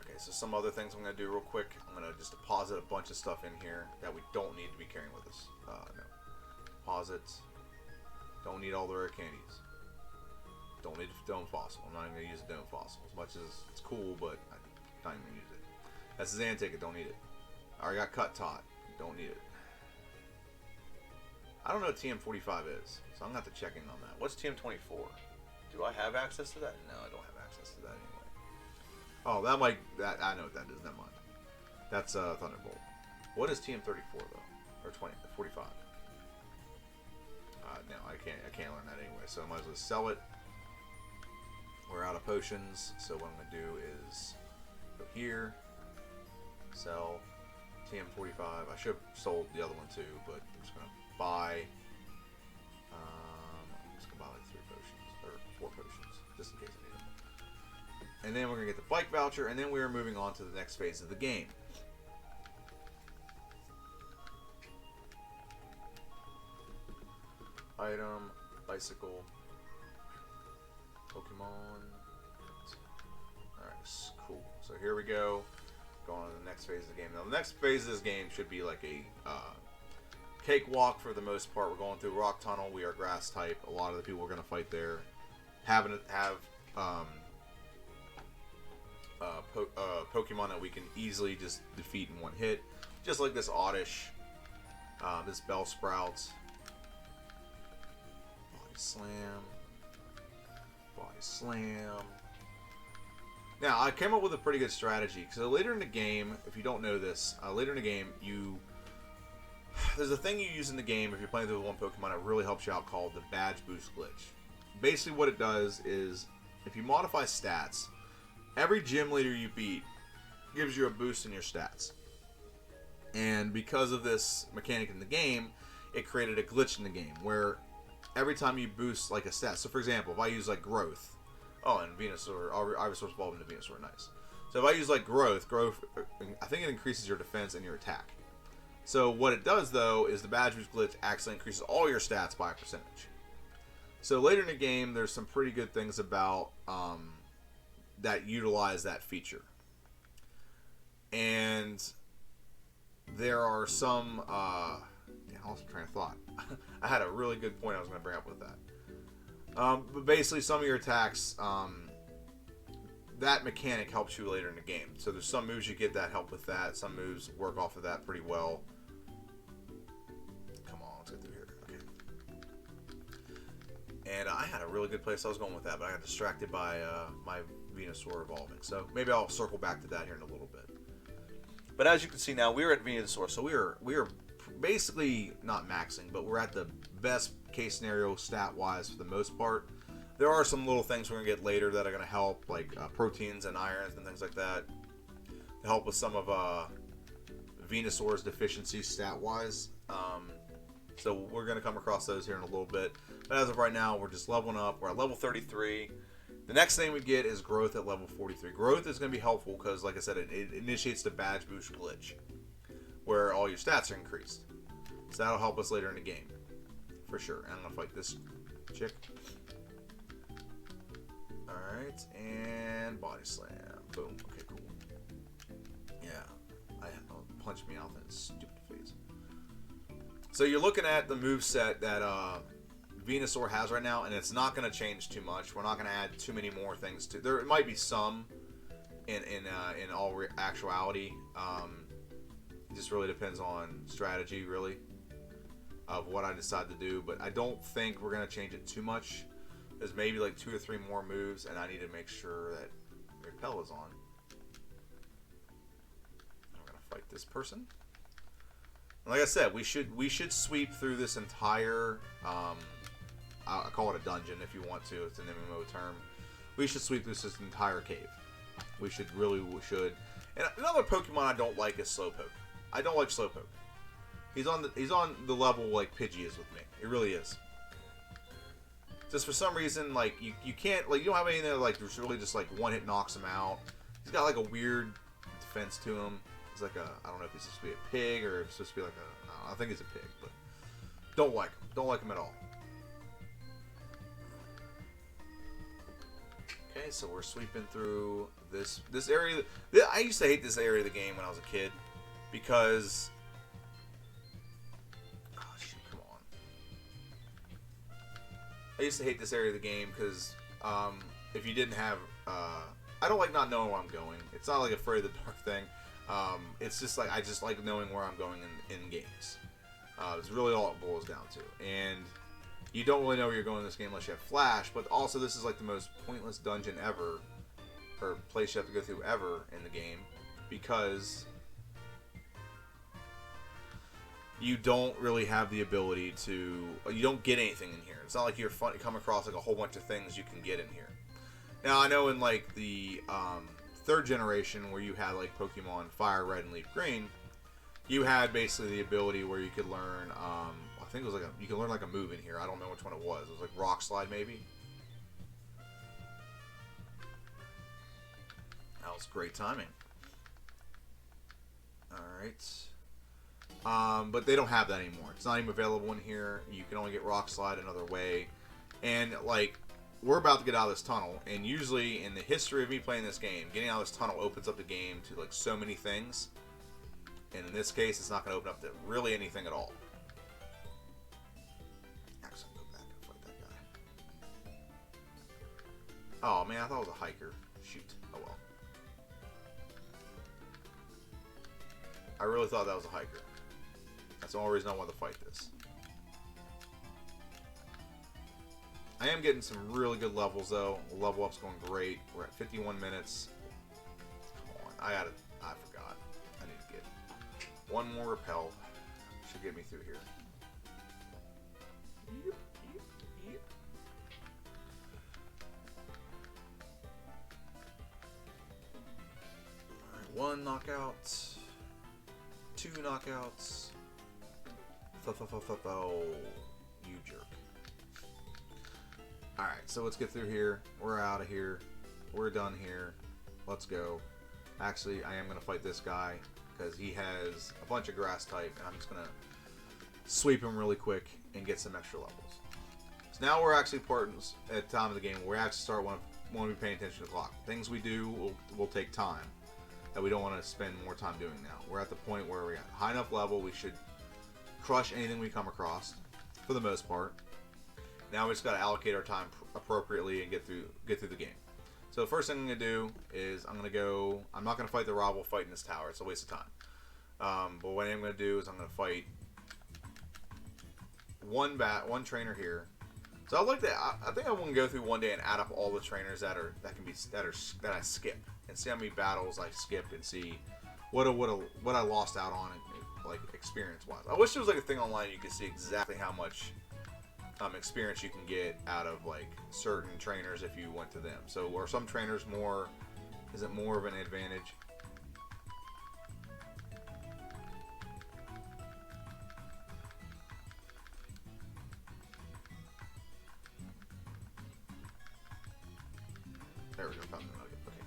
Okay, so some other things I'm going to do real quick. I'm going to just deposit a bunch of stuff in here that we don't need to be carrying with us. No. Deposits. Don't need all the rare candies. Don't need a Dome Fossil. I'm not even going to use a Dome Fossil. As much as it's cool, but I'm not even going to use it. That's a Zan ticket. Don't need it. I already got Cut Tot. Don't need it. I don't know what TM45 is, so I'm going to have to check in on that. What's TM24? Do I have access to that? No, I don't have access to that anyway. Oh, that might... I know what that is. Never mind. That's Thunderbolt. What is TM34, though? Or 45? No, I can't learn that anyway, so I might as well sell it. We're out of potions, so what I'm going to do is go here, sell TM45. I should have sold the other one too, but I'm just going to buy, I'm just going to buy like 3 potions, or 4 potions, just in case I need them. And then we're going to get the bike voucher, and then we're moving on to the next phase of the game. Item, bicycle, Pokemon. Alright, cool. So here we go. Going on to the next phase of the game. Now, the next phase of this game should be like a cakewalk for the most part. We're going through Rock Tunnel. We are grass type. A lot of the people we're going to fight there have Pokemon that we can easily just defeat in one hit. Just like this Oddish, this Bellsprout. Slam. Body slam. Now, I came up with a pretty good strategy. So later in the game, if you don't know this, later in the game, there's a thing you use in the game if you're playing through one Pokemon that really helps you out called the Badge Boost Glitch. Basically what it does is, if you modify stats, every gym leader you beat gives you a boost in your stats. And because of this mechanic in the game, it created a glitch in the game where every time you boost like a stat, so for example, if I use like Growth, and Venasaur, Ivysaur's evolved into Venasaur, nice. So if I use like Growth, I think it increases your defense and your attack. So what it does though is the Badge Boost Glitch actually increases all your stats by a percentage. So later in the game, there's some pretty good things about that utilize that feature, and there are some. I lost my train of thought. I had a really good point I was going to bring up with that. But basically, some of your attacks, that mechanic helps you later in the game. So there's some moves you get that help with that. Some moves work off of that pretty well. Come on, let's get through here. Okay. And I had a really good place I was going with that, but I got distracted by my Venusaur evolving. So maybe I'll circle back to that here in a little bit. But as you can see now, we're at Venusaur, so we are basically not maxing, but we're at the best case scenario stat-wise for the most part. There are some little things we're going to get later that are going to help, like proteins and irons and things like that, to help with some of Venusaur's deficiencies stat-wise. So we're going to come across those here in a little bit. But as of right now, we're just leveling up. We're at level 33. The next thing we get is Growth at level 43. Growth is going to be helpful because, like I said, it initiates the Badge Boost Glitch, where all your stats are increased. So that'll help us later in the game, for sure. And I'm going to fight this chick. Alright, and Body Slam. Boom. Okay, cool. Yeah, punch me out in its stupid face. So you're looking at the moveset that Venusaur has right now, and it's not going to change too much. We're not going to add too many more things to there. It might be some in all actuality. It just really depends on strategy, really, of what I decide to do. But I don't think we're going to change it too much. There's maybe like 2 or 3 more moves, and I need to make sure that Repel is on. I'm going to fight this person. Like I said, we should sweep through this entire. I call it a dungeon if you want to. It's an MMO term. We should sweep through this entire cave. We should. And another Pokemon I don't like is Slowpoke. I don't like Slowpoke. He's on the level like Pidgey is with me. It really is. just for some reason, like, you can't, like, you don't have anything that, like, there's really just, like, one hit knocks him out. He's got, like, a weird defense to him. He's like a, I don't know if he's supposed to be a pig or if he's supposed to be like a, I think he's a pig, but don't like him. Don't like him at all. Okay, so we're sweeping through this area. I used to hate this area of the game when I was a kid because, oh shoot, come on. I used to hate this area of the game because if you didn't have, I don't like not knowing where I'm going. It's not like Afraid of the Dark thing. It's just like I just like knowing where I'm going in games. It's really all it boils down to. And you don't really know where you're going in this game unless you have Flash, but also this is like the most pointless dungeon ever, or place you have to go through ever in the game, because you don't really have the ability to, you don't get anything in here. It's not like you're come across like a whole bunch of things you can get in here. Now I know in like the third generation where you had like Pokemon Fire Red and Leaf Green, you had basically the ability where you could learn, I think it was like you could learn like a move in here. I don't know which one it was. It was like Rock Slide maybe. That was great timing. Alright. But they don't have that anymore. It's not even available in here. You can only get Rock Slide another way. And like, we're about to get out of this tunnel, and usually in the history of me playing this game, getting out of this tunnel opens up the game to like so many things. And in this case, it's not going to open up to really anything at all. Actually, go back and fight that guy. Oh man, I thought it was a hiker. Shoot. Oh well. I really thought that was a hiker. That's the only reason I wanted to fight this. I am getting some really good levels though. Level up's going great. We're at 51 minutes. Come on. I forgot. I need to get one more repel. Should get me through here. Yep, yep, yep. Alright, one knockout. Two knockouts. Oh, you jerk. Alright, so let's get through here. We're out of here. We're done here. Let's go. Actually, I am going to fight this guy because he has a bunch of grass type, and I'm just going to sweep him really quick and get some extra levels. So now we're actually important at the time of the game where we actually start when we be paying attention to the clock. Things we do will take time that we don't want to spend more time doing now. We're at the point where we're at a high enough level we should crush anything we come across for the most part. Now we just got to allocate our time appropriately and get through the game. So the first thing I'm going to do is I'm not going to fight the rival fight in this tower. It's a waste of time. But what I'm going to do is I'm going to fight one trainer here. So I like that. I think I want to go through one day and add up all the trainers that I skip and see how many battles I skipped and see what I lost out on, like experience wise. I wish there was like a thing online you could see exactly how much experience you can get out of like certain trainers if you went to them. So are some trainers more? Is it more of an advantage? There we go. Found the nugget. Okay.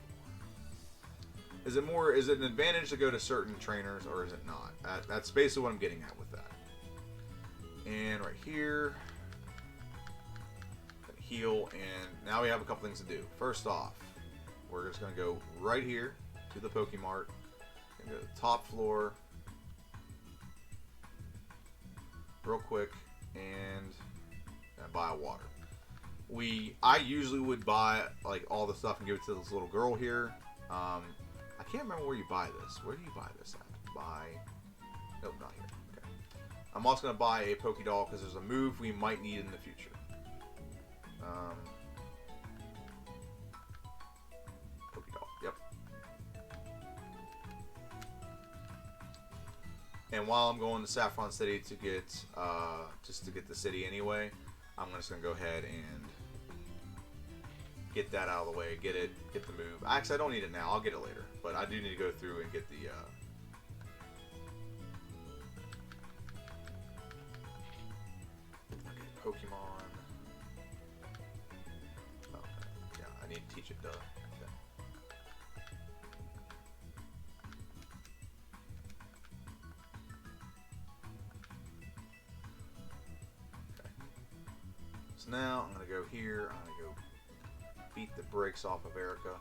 Is it more? Is it an advantage to go to certain trainers, or is it not? That's basically what I'm getting at with that. And right here. Heal, and now we have a couple things to do. First off, we're just going to go right here to the Pokemart and go to the top floor real quick and buy a water. I usually would buy like all the stuff and give it to this little girl here. I can't remember where you buy this. Where do you buy this at? Nope, not here. Okay. I'm also going to buy a Pokédoll because there's a move we might need in the future. Pokédoll, yep. And while I'm going to Saffron City to get just to get the city anyway, I'm just gonna go ahead and get that out of the way, get the move. Actually, I don't need it now. I'll get it later, but I do need to go through and get the. Okay, Pokemon. need to teach it, duh. Okay. So now I'm going to go here. I'm going to go beat the brakes off of Erica.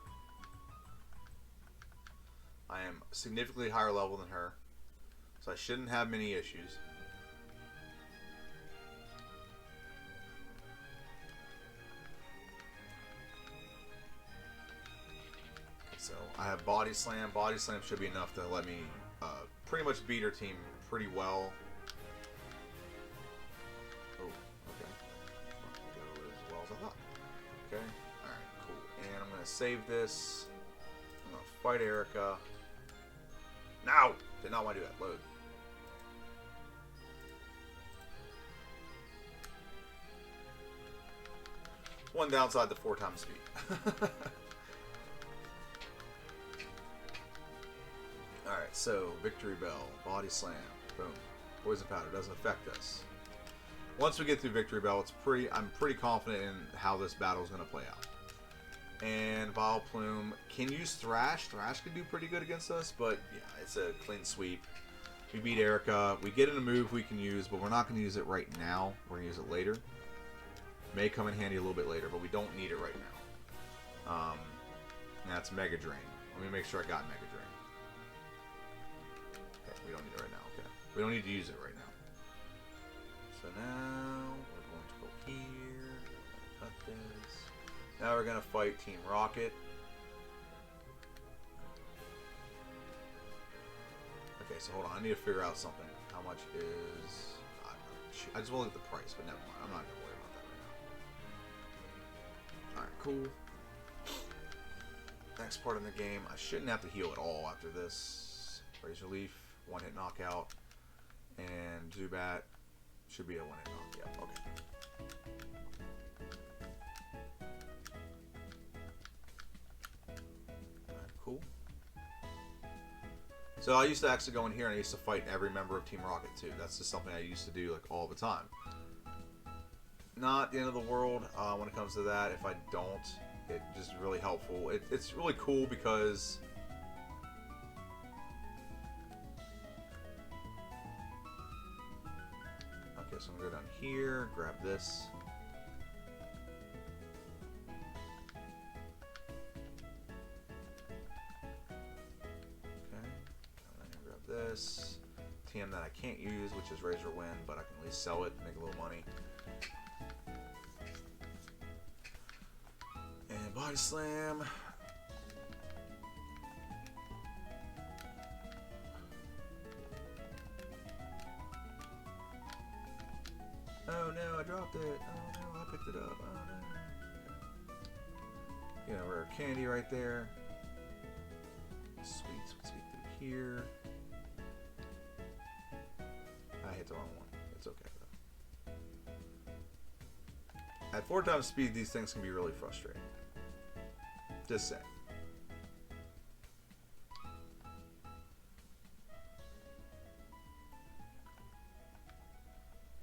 I am significantly higher level than her, so I shouldn't have many issues. So I have Body Slam. Body Slam should be enough to let me pretty much beat her team pretty well. Oh, okay. Not go as well as I thought. Okay. Alright, cool. And I'm going to save this. I'm going to fight Erica. No! Did not want to do that. Load. One downside to 4 times speed. Alright, so Victory Bell, Body Slam, boom. Poison Powder doesn't affect us. Once we get through Victory Bell, I'm pretty confident in how this battle is going to play out. And Vileplume can use Thrash. Thrash can do pretty good against us, but yeah, it's a clean sweep. We beat Erica. We get in a move we can use, but we're not going to use it right now. We're going to use it later. May come in handy a little bit later, but we don't need it right now. That's Mega Drain. Let me make sure I got Mega Drain. Okay, we don't need it right now. Okay, we don't need to use it right now. So now we're going to go here. Cut this. Now we're going to fight Team Rocket. Okay, so hold on. I need to figure out something. How much is... I just want to look at the price, but never mind. I'm not going to worry about that right now. Alright, cool. Next part in the game. I shouldn't have to heal at all after this. Razor Leaf, one-hit knockout. And Zubat should be a one-hit knockout. Okay. Cool. So I used to actually go in here and I used to fight every member of Team Rocket too. That's just something I used to do like all the time. Not the end of the world when it comes to that. If I don't, it's just really helpful. It's really cool because okay, so I'm gonna go down here, grab this. This TM that I can't use, which is Razor Wind, but I can at least sell it, make a little money. And Body Slam. Oh no, I dropped it. Oh no, I picked it up. Oh no. You know, rare candy right there. Sweet, sweet, sweet through here. I hit the wrong one. It's okay though. At 4 times speed, these things can be really frustrating. Just saying.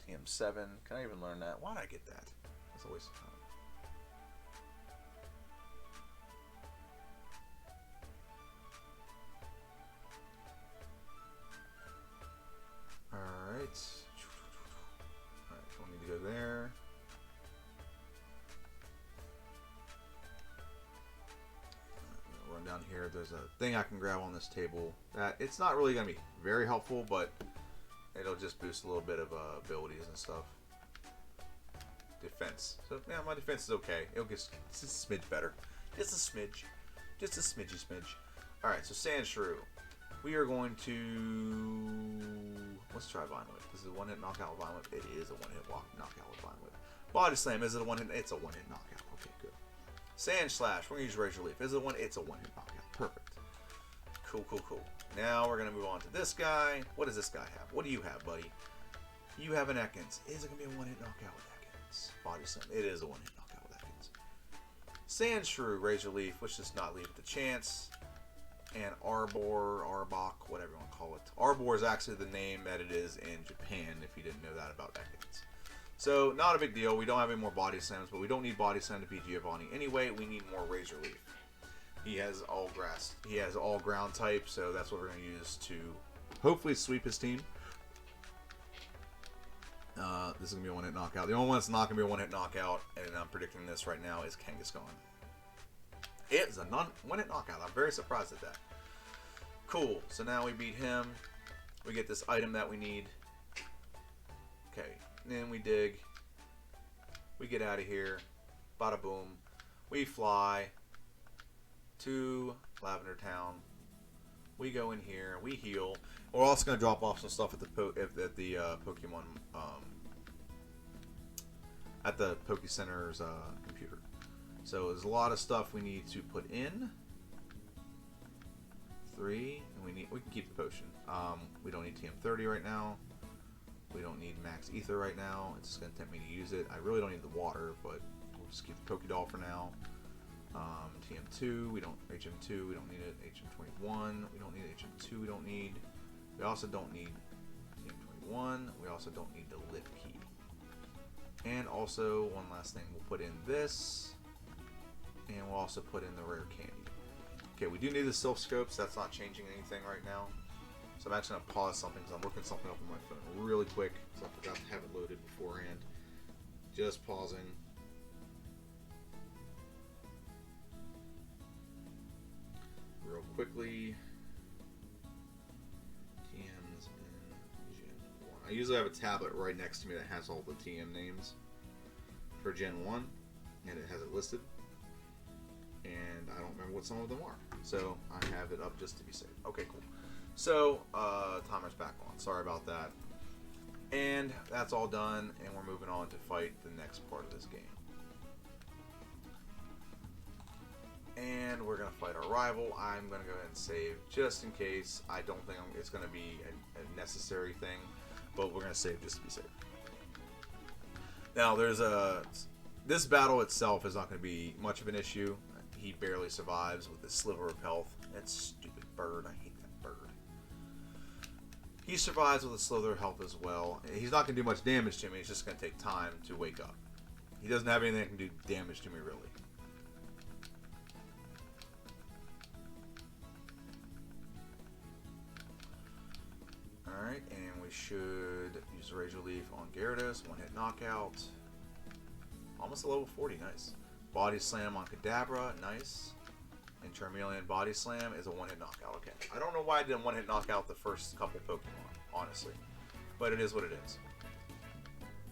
TM7. Can I even learn that? Why did I get that? That's a waste of time. Alright, don't need to go there. Run down here. There's a thing I can grab on this table. That it's not really going to be very helpful, but it'll just boost a little bit of abilities and stuff. Defense. So yeah, my defense is okay. It'll get just a smidge better. Just a smidge. Just a smidgy smidge. Alright, so Sandshrew. We are going to... Let's try Vine Whip. This is a one-hit knockout with Vine Whip. It is a one-hit knockout with Vine Whip. Body Slam. Is it a one-hit? It's a one-hit knockout. Okay, good. Sand Slash. We're going to use Razor Leaf. Is it one? It's a one-hit knockout. Perfect. Cool, cool, cool. Now we're going to move on to this guy. What does this guy have? What do you have, buddy? You have an Ekans. Is it going to be a one-hit knockout with Ekans? Body Slam. It is a one-hit knockout with Ekans. Sandshrew. Razor Leaf. Let's just not leave it to chance. And Arbor, Arbok, whatever you want to call it. Arbor is actually the name that it is in Japan, if you didn't know that about Ekans. So, not a big deal. We don't have any more Body Slams, but we don't need Body Slam to beat Giovanni. Anyway, we need more Razor Leaf. He has all grass. He has all ground type, so that's what we're going to use to hopefully sweep his team. This is going to be a one-hit knockout. The only one that's not going to be a one-hit knockout, and I'm predicting this right now, is Kangaskhan. It's a one-hit knockout. I'm very surprised at that. Cool. So now we beat him. We get this item that we need. Okay. Then we dig. We get out of here. Bada boom. We fly to Lavender Town. We go in here. We heal. We're also going to drop off some stuff at the Pokemon at the Poke Center's computer. So there's a lot of stuff we need to put in. 3, and we can keep the potion. We don't need TM30 right now. We don't need Max Ether right now. It's just going to tempt me to use it. I really don't need the water, but we'll just keep the Pokédoll for now. TM2, we don't. HM2, we don't need it. HM21, we don't need HM2, we don't need. We also don't need TM21. We also don't need the lift key. And also, one last thing, we'll put in this, and we'll also put in the rare candy. Okay, we do need the Sylph Scopes. That's not changing anything right now. So I'm actually going to pause something because I'm looking something up on my phone really quick because I forgot to have it loaded beforehand. Just pausing. Real quickly. TMs in Gen 1. I usually have a tablet right next to me that has all the TM names for Gen 1, and it has it listed. And I don't remember what some of them are. So I have it up just to be safe. Okay, cool. So, timer's back on. Sorry about that. And that's all done, and we're moving on to fight the next part of this game. And we're going to fight our rival. I'm going to go ahead and save just in case. I don't think it's going to be a necessary thing, but we're going to save just to be safe. Now, this battle itself is not going to be much of an issue. He barely survives with a sliver of health. That stupid bird. I hate that bird. He survives with a sliver of health as well. He's not going to do much damage to me. It's just going to take time to wake up. He doesn't have anything that can do damage to me, really. Alright, and we should use Razor Leaf on Gyarados. One-hit knockout. Almost a level 40. Nice. Body Slam on Kadabra, nice. And Charmeleon Body Slam is a one-hit knockout. Okay. I don't know why I didn't one-hit knockout the first couple Pokemon, honestly. But it is what it is.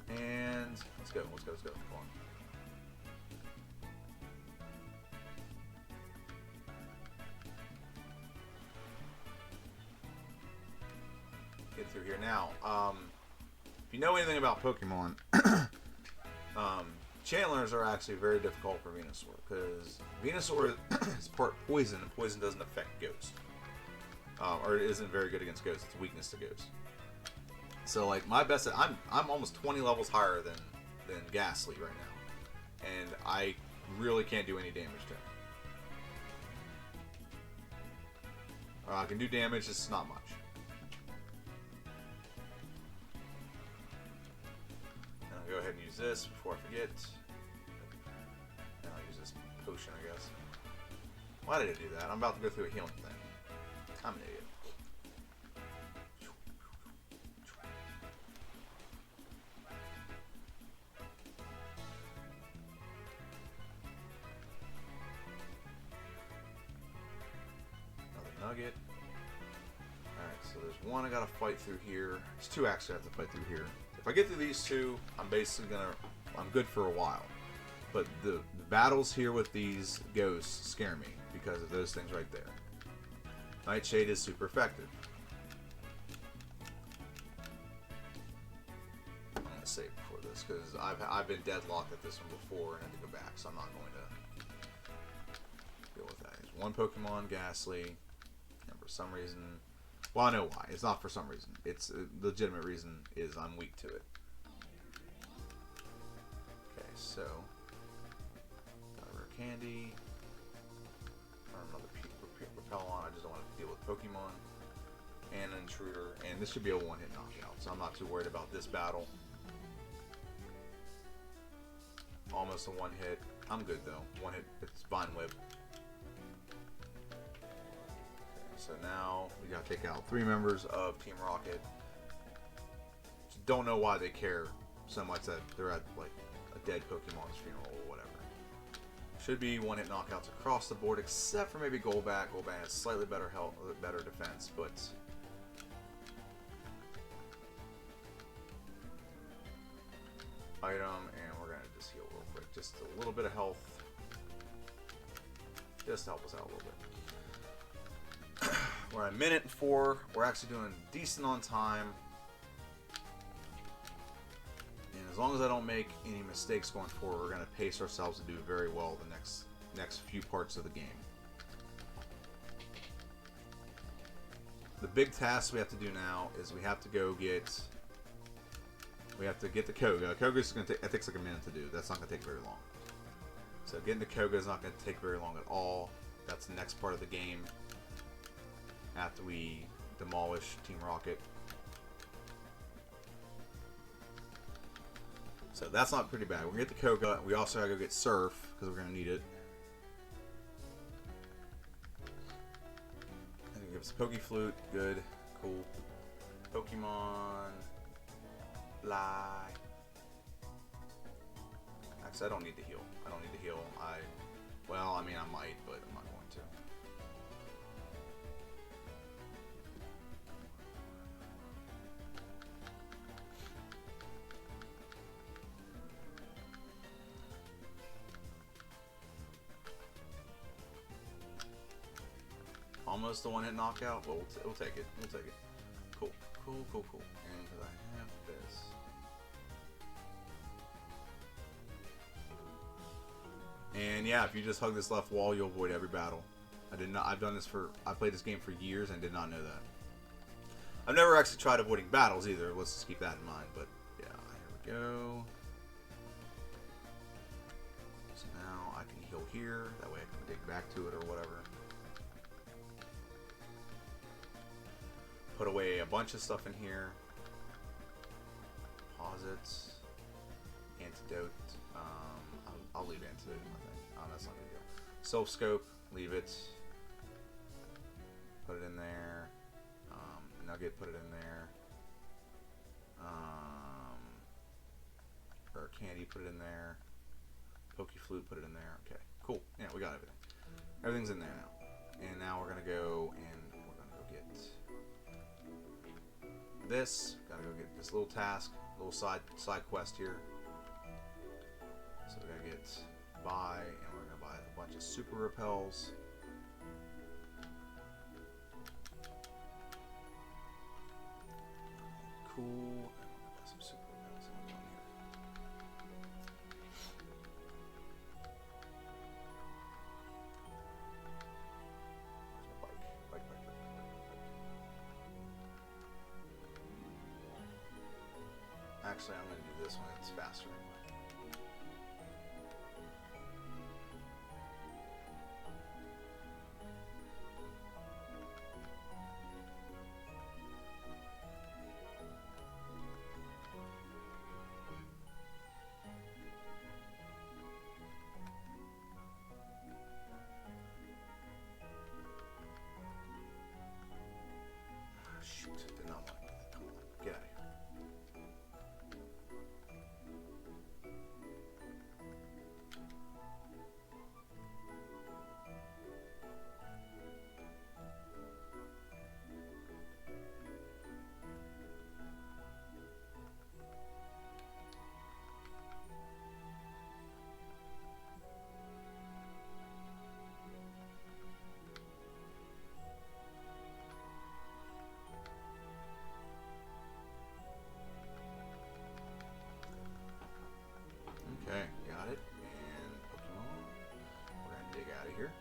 And let's go, let's go, let's go. Come on. Get through here now. If you know anything about Pokemon, Channelers are actually very difficult for Venusaur because Venusaur is part poison, and poison doesn't affect Ghost, or it isn't very good against Ghost. It's weakness to Ghost. So like my best, I'm almost 20 levels higher than Ghastly right now, and I really can't do any damage to him. I can do damage, it's not much. And I'll go ahead and use this before I forget. And I'll use this potion, I guess. Why did I do that? I'm about to go through a healing thing. I'm an idiot. Another nugget. Alright, so there's one I gotta fight through here. There's two actually I have to fight through here. If I get through these two, I'm basically I'm good for a while. But the battles here with these ghosts scare me because of those things right there. Nightshade is super effective. I'm gonna save before this because I've been deadlocked at this one before and had to go back, so I'm not going to deal with that. There's one Pokemon, Ghastly, and for some reason, well, I know why. It's not for some reason. It's a legitimate reason is I'm weak to it. Okay, so got a rare candy. Another repel on. I just don't want to deal with Pokemon. And an intruder. And this should be a one-hit knockout, so I'm not too worried about this battle. Almost a one hit. I'm good though. One hit. It's Vine Whip. Okay, so now we gotta take out 3 members of Team Rocket. Just don't know why they care so much that they're at like a dead Pokemon's funeral or whatever. Should be one hit knockouts across the board, except for maybe Golbat. Golbat has slightly better health, better defense, but item, and we're gonna just heal real quick, just a little bit of health, just to help us out a little bit. We're at 1:04. We're actually doing decent on time, and as long as I don't make any mistakes going forward, we're gonna pace ourselves to do very well the next few parts of the game. The big task we have to do now is we have to go get. We have to get the Koga. Koga's gonna take. It takes like a minute to do. That's not gonna take very long. So getting the Koga is not gonna take very long at all. That's the next part of the game. After we demolish Team Rocket. So that's not pretty bad. We're gonna get the Koga. We also gotta go get Surf because we're gonna need it. And it gives Pokeflute. Good. Cool. Pokemon. Fly. Actually, I don't need to heal. I don't need to heal. Well, I mean, I might, but I'm not going to. Almost a one-hit knockout. Well, we'll take it. We'll take it. Cool. Cool, cool, cool. And because I have this. And yeah, if you just hug this left wall, you'll avoid every battle. I've played this game for years and did not know that. I've never actually tried avoiding battles either. Let's just keep that in mind. But yeah, here we go. So now I can heal here. That way I can dig back to it or whatever. Put away a bunch of stuff in here. Deposits. Antidote. I'll leave antidote in my thing. Oh, that's not a big deal. Self scope. Leave it. Put it in there. Nugget. Put it in there. Or candy. Put it in there. Pokeflute. Put it in there. Okay. Cool. Yeah, we got everything. Everything's in there now. And now we're gonna go and we're gonna go get this. Gotta go get this little task, little side quest here. So we gotta get buy, and we're gonna buy a bunch of super repels. Cool. Got some super repels on here. Where's my bike? Bike. Actually, I'm gonna do this one. It's faster anyway. Shoot, did not want to do that. Come on, get out of here. Okay, got it. And Pokemon. We're gonna dig out of here.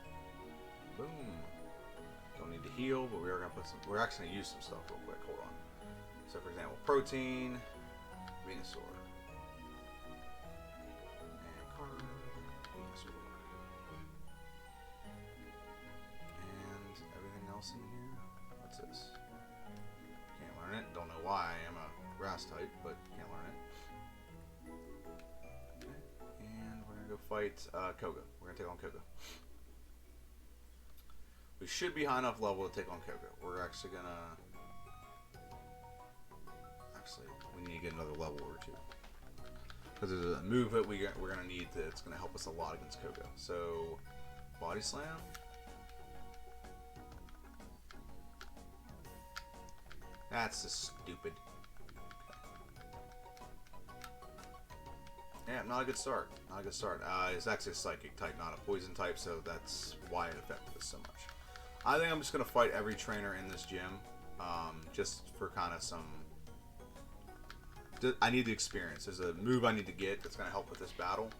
Boom. Don't need to heal, but we are gonna put some. We're actually gonna use some stuff real quick. Hold on. So, for example, protein, Venasaur, and card, Venasaur, and everything else in here. What's this? Can't learn it. Don't know why. I am a grass type, but can't learn it. And we're fight Koga. We're gonna take on Koga. We should be high enough level to take on Koga. We're actually gonna. Actually, we need to get another level or two. Because there's a move that we're going to need that's going to help us a lot against Koga. So, Body Slam. That's just stupid. Yeah, not a good start. Not a good start. It's actually a Psychic type, not a Poison type, so that's why it affected us so much. I think I'm just going to fight every trainer in this gym, just for kind of some... I need the experience. There's a move I need to get that's going to help with this battle,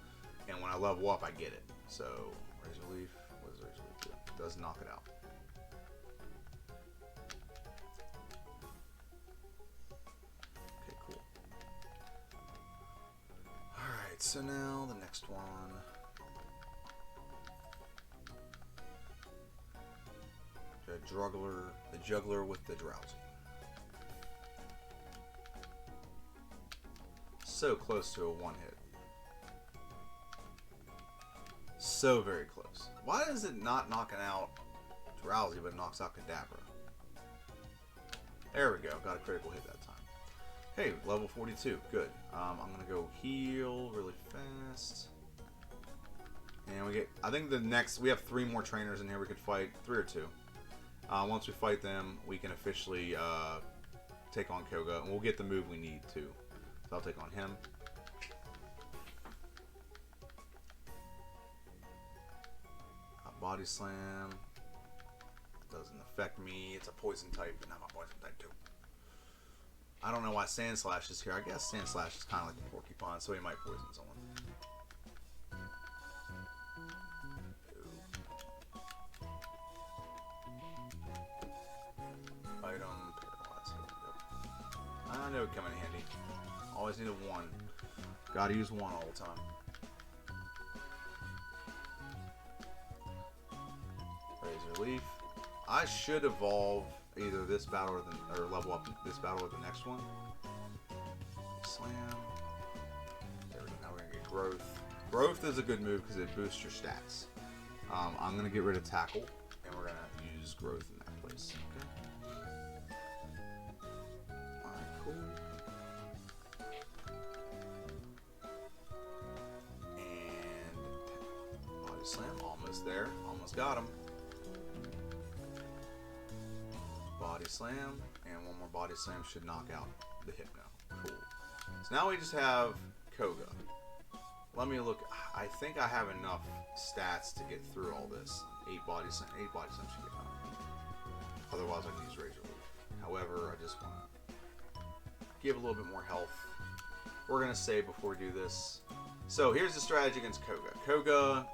and when I level up, I get it. So, Razor Leaf, what does Razor Leaf do? It does knock it out. Okay, cool. Alright, so now the next one. The Juggler with the Drowsy. So close to a one-hit. So very close. Why is it not knocking out Drowsy, but it knocks out Kadabra? There we go. Got a critical hit that time. Hey, level 42. Good. I'm going to go heal really fast. And we get... I think the next... We have 3 more trainers in here we could fight. 3 or 2. Once we fight them, we can officially take on Koga. And we'll get the move we need, too. So I'll take on him. Body Slam. Doesn't affect me. It's a Poison type, and I'm a Poison type too. I don't know why Sand Slash is here. I guess Sand Slash is kind of like a Porcupine, so he might poison someone. Item, Paralyze. I know it come in handy. Always need a 1. Gotta use 1 all the time. Razor Leaf. I should evolve either this battle or level up this battle or the next one. Slam. There we go. Now we're gonna get Growth. Growth is a good move because it boosts your stats. I'm gonna get rid of Tackle, and we're gonna use Growth in that place. Okay. Alright, cool. And Body Slam, almost there. Almost got him. Body Slam, and one more Body Slam should knock out the Hypno. Cool. So now we just have Koga. Let me look. I think I have enough stats to get through all this. 8 Body Slam. 8 Body Slam should get enough. Otherwise, I can use Razor Leaf. However, I just want to give a little bit more health. We're going to save before we do this. So here's the strategy against Koga. Koga,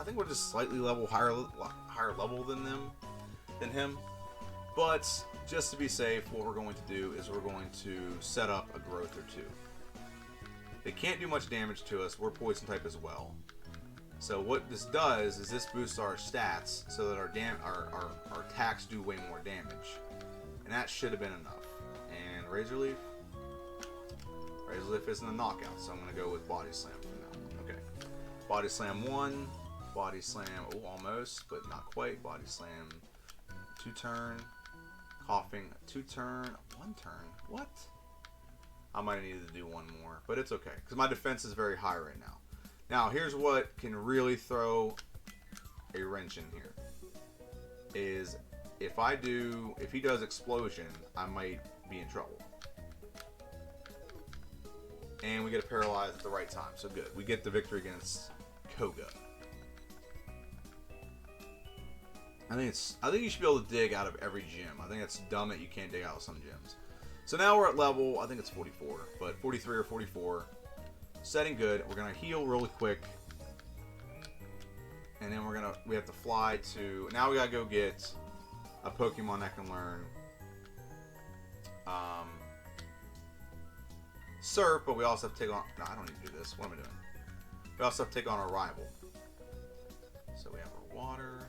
I think we're just slightly higher level than him. But just to be safe, what we're going to do is we're going to set up a Growth or 2. They can't do much damage to us. We're Poison type as well. So what this does is this boosts our stats so that our attacks do way more damage. And that should have been enough. And Razor Leaf. Razor Leaf isn't a knockout, so I'm going to go with Body Slam for now. Okay. Body Slam 1. Body Slam, oh, almost, but not quite. Body Slam 2 turn. Coughing 2 turn. 1 turn. What? I might have needed to do 1 more, but it's okay because my defense is very high right now. Now, here's what can really throw a wrench in here. Is if he does Explosion, I might be in trouble. And we get a Paralyze at the right time, so good. We get the victory against Koga. I think you should be able to dig out of every gym. I think it's dumb that you can't dig out of some gyms. So now we're at level, I think it's 44, but 43 or 44. Setting good. We're gonna heal really quick, and then we have to fly to. Now we gotta go get a Pokemon that can learn Surf, but we also have to take on. No, I don't need to do this. What am I doing? We also have to take on our rival. So we have our water.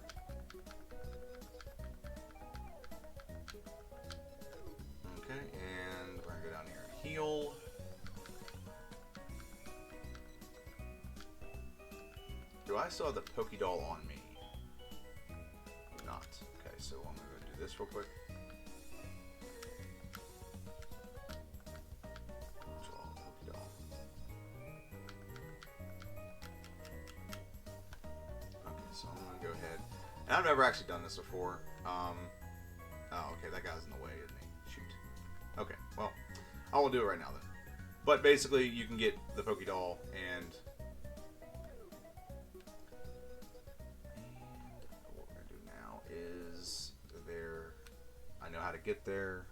Okay, and we're gonna go down here and heal. do I still have the Pokédoll on me? Not. Okay, so I'm going to do this real quick. So I'm going to go ahead. And I've never actually done this before. Oh, okay, that guy's in the way, isn't he? Shoot. Okay, well, I will do it right now then. But basically, you can get the Pokédoll and what we're going to do now is there. I know how to get there.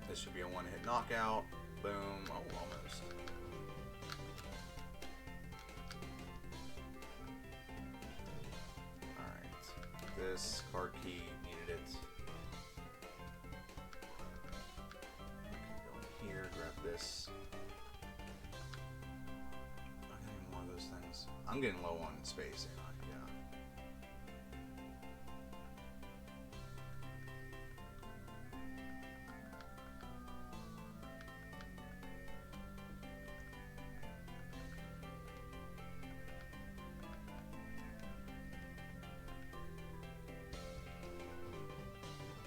This should be a one-hit knockout. Boom. Oh, almost. Alright. This card key needed it. Okay, go in here, grab this. I'm getting more of those things. I'm getting low on space, ain't I? Yeah.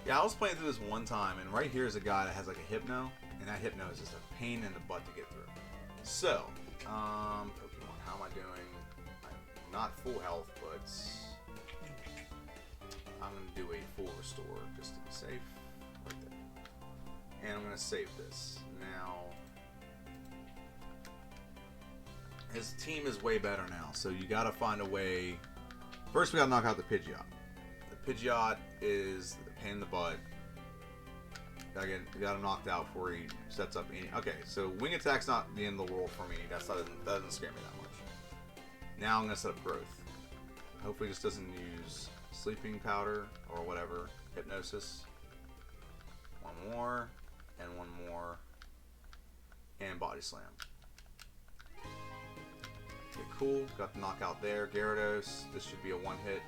Yeah, I was playing through this one time, and right here is a guy that has like a Hypno, and that Hypno is just a pain in the butt to get through. So, Pokemon, how am I doing? I'm not full health, but I'm going to do a full restore just to be safe. Right there. And I'm going to save this. Now, his team is way better now, so you got to find a way. First, we got to knock out the Pidgeot. The Pidgeot is a pain in the butt. Got him knocked out before he sets up any. Okay, so wing attack's not the end of the world for me. That doesn't scare me that much. Now I'm gonna set up growth. Hopefully, this doesn't use sleeping powder or whatever. Hypnosis. One more, and one more, and body slam. Okay, cool. Got the knockout there. Gyarados. This should be a one hit.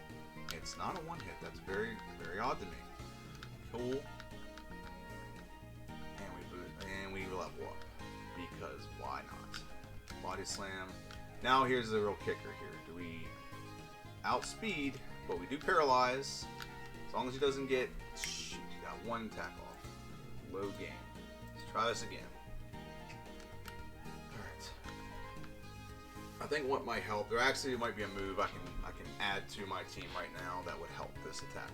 It's not a one hit. That's very, very odd to me. Cool. And we level up. Because why not? Body slam. Now here's the real kicker here. Do we outspeed, but we do paralyze. As long as he doesn't get... Shoot, he got one attack off. Low game. Let's try this again. Alright. I think what might help, there actually might be a move I can add to my team right now that would help this attack.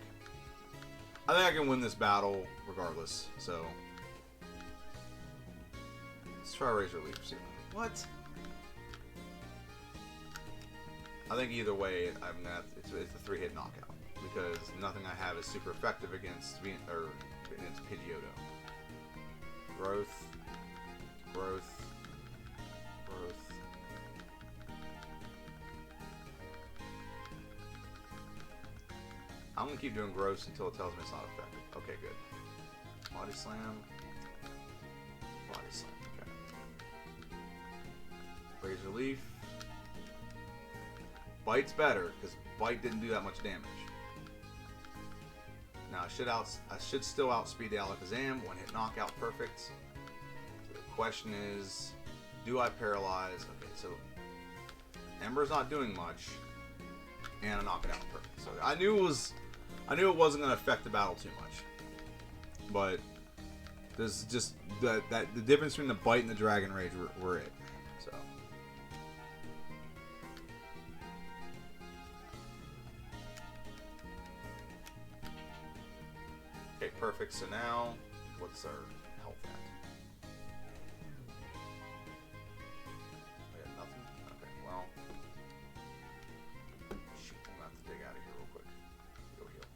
I think I can win this battle regardless, so let's try Razor Leaf. See what? I think either way, I'm gonna it's a 3-hit knockout because nothing I have is super effective against against Pidgeotto. Growth, growth, growth. I'm gonna keep doing growth until it tells me it's not effective. Okay, good. Body slam. Body slam. Okay. Razor Leaf. Bite's better because Bite didn't do that much damage. Now I should still outspeed the Alakazam. One hit knockout, perfect. So the question is, do I paralyze? Okay, so Ember's not doing much, and I knock it out, perfect. So I knew it wasn't going to affect the battle too much, but there's just the difference between the Bite and the Dragon Rage were it. So. Okay, perfect. So now, what's our health at? We got nothing? Okay, well. Shoot, I'm gonna have to dig out of here real quick. Go heal.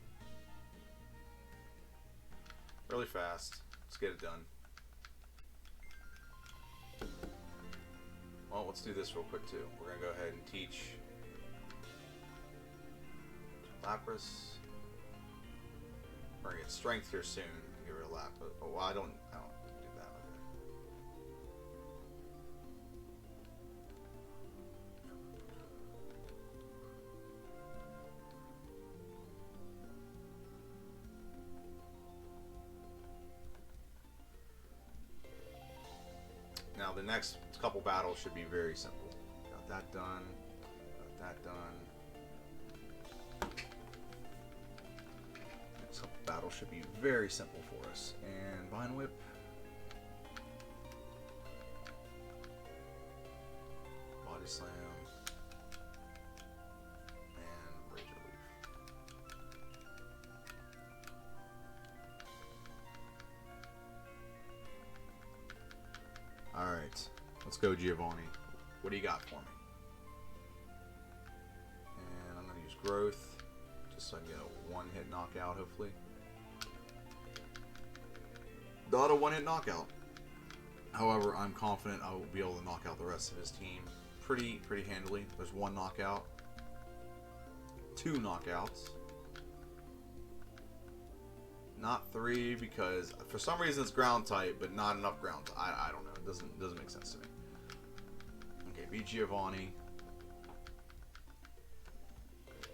Really fast. Let's get it done. Well, let's do this real quick too. We're gonna go ahead and teach Lapras. We're gonna get strength here soon. Get rid of Lapras. Oh, well, I don't do that. the next couple battles should be very simple. Got that done. Got that done. Next couple battles should be very simple for us. And Vine Whip. Body Slam. And Razor Leaf. Alright. Let's go, Giovanni. What do you got for me? And I'm going to use Growth, just so I can get a one-hit knockout, hopefully. Not a one-hit knockout. However, I'm confident I will be able to knock out the rest of his team pretty handily. There's one knockout. Two knockouts. Not three, because for some reason it's ground type, but not enough ground. I don't know. It doesn't make sense to me. Okay, beat Giovanni.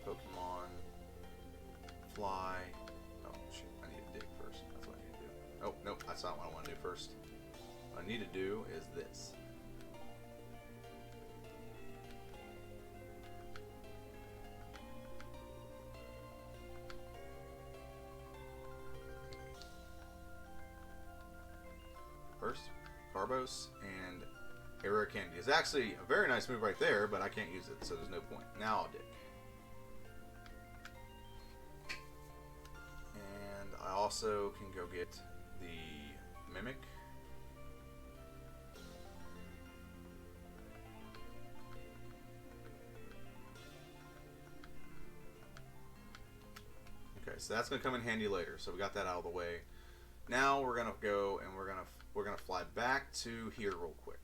Pokemon. Fly. Oh shoot, I need to dig first. That's what I need to do. Oh nope, that's not what I want to do first. What I need to do is this. First, Carbos and Aero Candy. It's actually a very nice move right there, but I can't use it, so there's no point. Now I'll dig. And I also can go get the Mimic. Okay, so that's gonna come in handy later. So we got that out of the way. Now we're gonna go and we're gonna fly back to here real quick.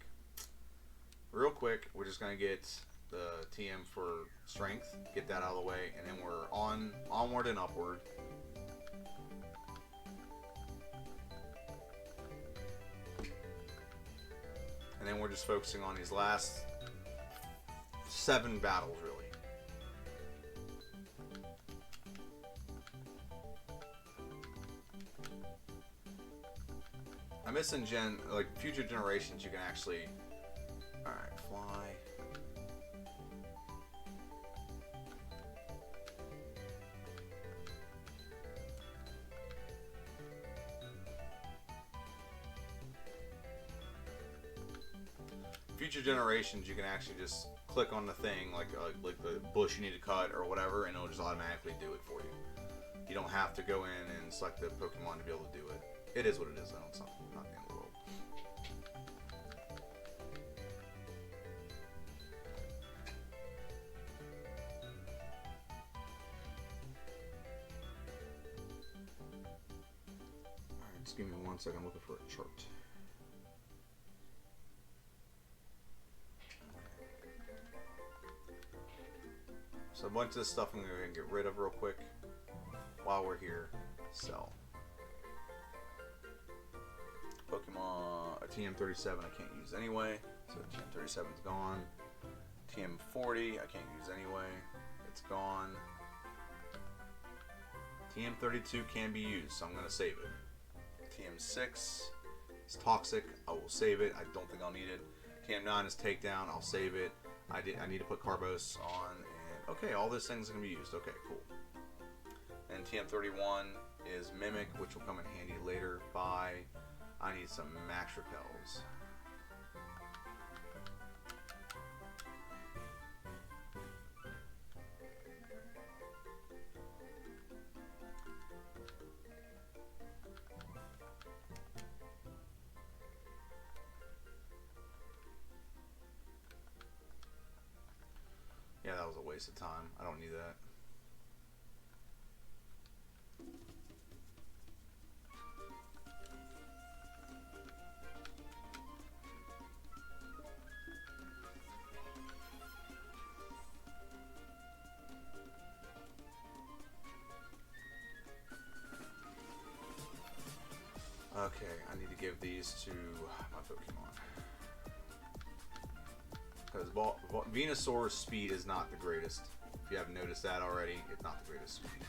Real quick, we're just gonna get the TM for strength, get that out of the way, and then we're onward and upward. And then we're just focusing on these last 7 battles, really. I'm missing future generations. You can actually, all right, fly. Future generations, you can actually just click on the thing, like the bush you need to cut or whatever, and it'll just automatically do it for you. You don't have to go in and select the Pokemon to be able to do it. It is what it is, though. It's not the end of the world. Alright, just give me 1 second. I'm looking for a chart. So a bunch of this stuff I'm going to get rid of real quick while we're here. Sell. Pokemon, a TM37 I can't use anyway, so TM37 is gone. TM40 I can't use anyway, it's gone. TM32 can be used, so I'm going to save it. TM6 is toxic, I will save it, I don't think I'll need it. TM9 is takedown, I'll save it. I need to put Carbos on, and okay, all those things are going to be used, okay, cool. And TM31 is Mimic, which will come in handy later. I need some Max Repels. Yeah, that was a waste of time. I don't need that. Okay, I need to give these to my Pokemon. Because Venasaur's speed is not the greatest. If you haven't noticed that already, it's not the greatest speed.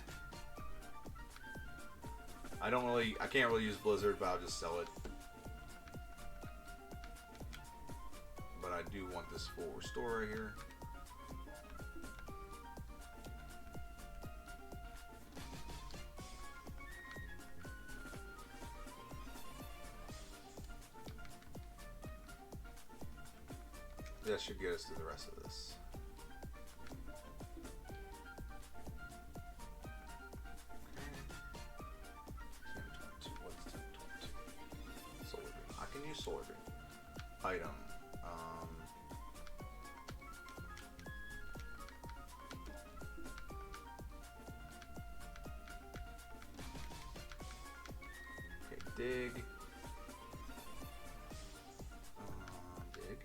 I can't really use Blizzard, but I'll just sell it. do want this full restore right here. That should get us to the rest of this. I can use Solar Beam. Item. Okay, dig. Dig.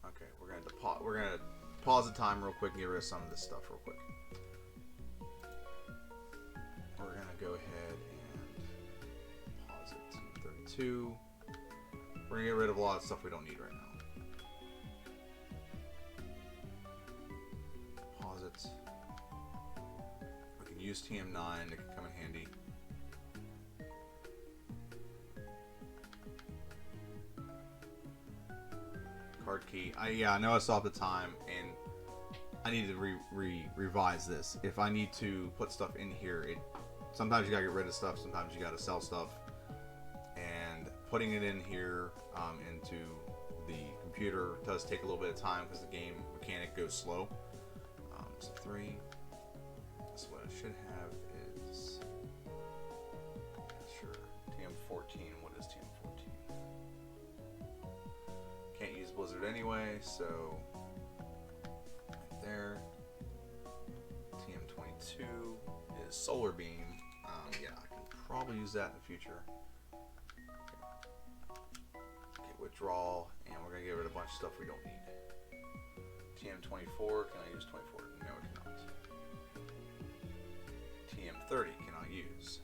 Okay, we're gonna pause the time real quick and get rid of some of this stuff real quick. We're gonna go ahead and pause it to 32. We're gonna get rid of a lot of stuff we don't need right now. Pause it. We can use TM9, it can come in handy. Card key. I know I saw at the time, and I need to revise this. If I need to put stuff in here, sometimes you gotta get rid of stuff, sometimes you gotta sell stuff, and putting it in here into the computer does take a little bit of time because the game mechanic goes slow. So 3. So what I should have is sure TM14. What is TM14? Can't use Blizzard anyway, so right there. TM22 is Solar Beam. Yeah, I can probably use that in the future. Okay, withdrawal, and we're gonna get rid of a bunch of stuff we don't need. TM24, can I use 24? No, I cannot. TM30 cannot use.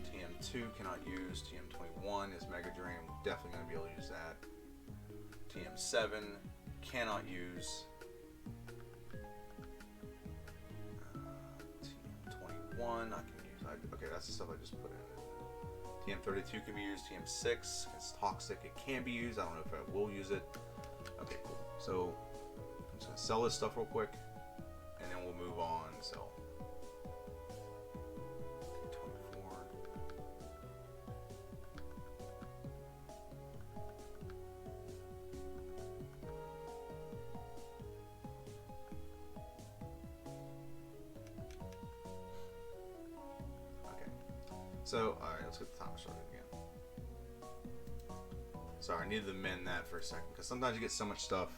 TM2 cannot use. TM21 is Mega Drain. We're definitely going to be able to use that. TM7 cannot use. TM21 I can use. Okay, that's the stuff I just put in. TM32 can be used. TM6 it's toxic. It can be used. I don't know if I will use it. Okay, cool. So I'm just going to sell this stuff real quick, and then we'll move on. Sell. So, alright, let's get the timer started again. Sorry, I needed to mend that for a second, because sometimes you get so much stuff.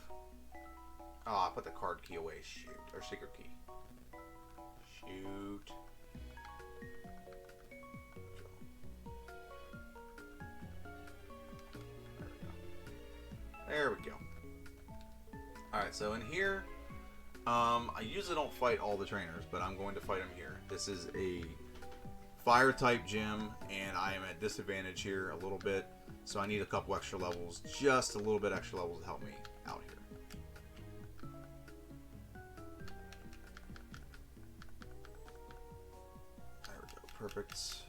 Oh, I put the card key away, shoot. Or secret key. Shoot. There we go. Alright, so in here, I usually don't fight all the trainers, but I'm going to fight them here. This is a fire type gym, and I am at disadvantage here a little bit, so I need a couple extra levels, just a little bit extra levels to help me out here. There we go, perfect.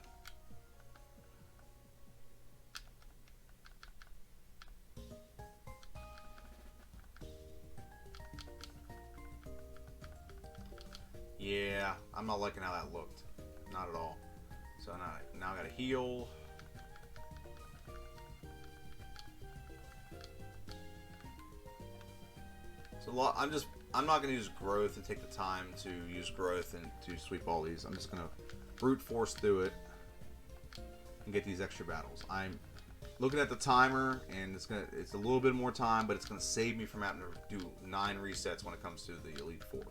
Yeah, I'm not liking how that looked, not at all. So now I gotta heal. So I'm not gonna use growth and take the time to use growth and to sweep all these. I'm just gonna brute force through it and get these extra battles. I'm looking at the timer, and it's a little bit more time, but it's gonna save me from having to do 9 resets when it comes to the Elite Four.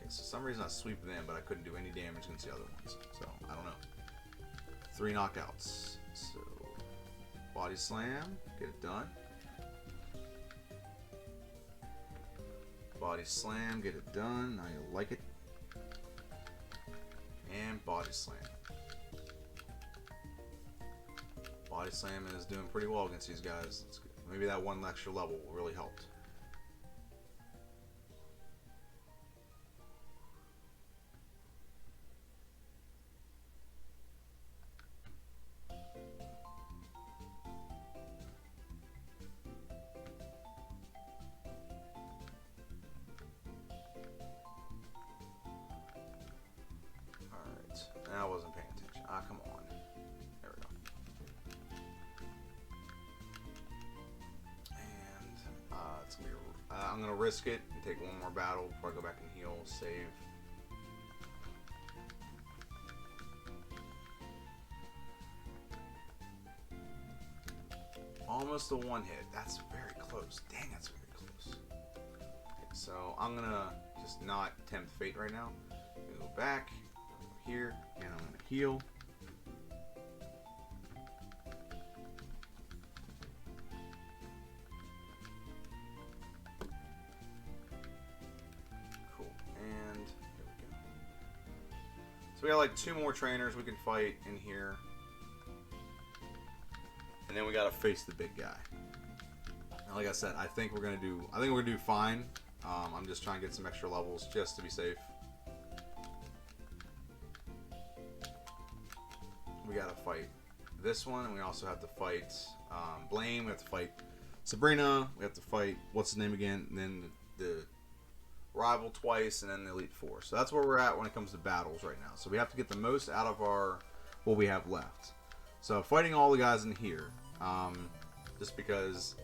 So for some reason I sweep them, but I couldn't do any damage against the other ones. So I don't know. 3 knockouts. So body slam, get it done. Body slam, get it done. I like it. And body slam. Body slam is doing pretty well against these guys. Maybe that 1 extra level will really help. going to risk it and take one more battle before I go back and heal, save. Almost a one hit. That's very close. Dang, that's very close. Okay, so I'm going to just not tempt fate right now. I'm going to go back over here, and I'm going to heal. So we got like 2 more trainers we can fight in here. And then we gotta face the big guy. And like I said, I think we're gonna do fine. I'm just trying to get some extra levels just to be safe. We gotta fight this one, and we also have to fight Blame, we have to fight Sabrina, we have to fight, what's his name again, and then the rival twice, and then the Elite Four. So that's where we're at when it comes to battles right now. So we have to get the most out of what we have left. So fighting all the guys in here, just because,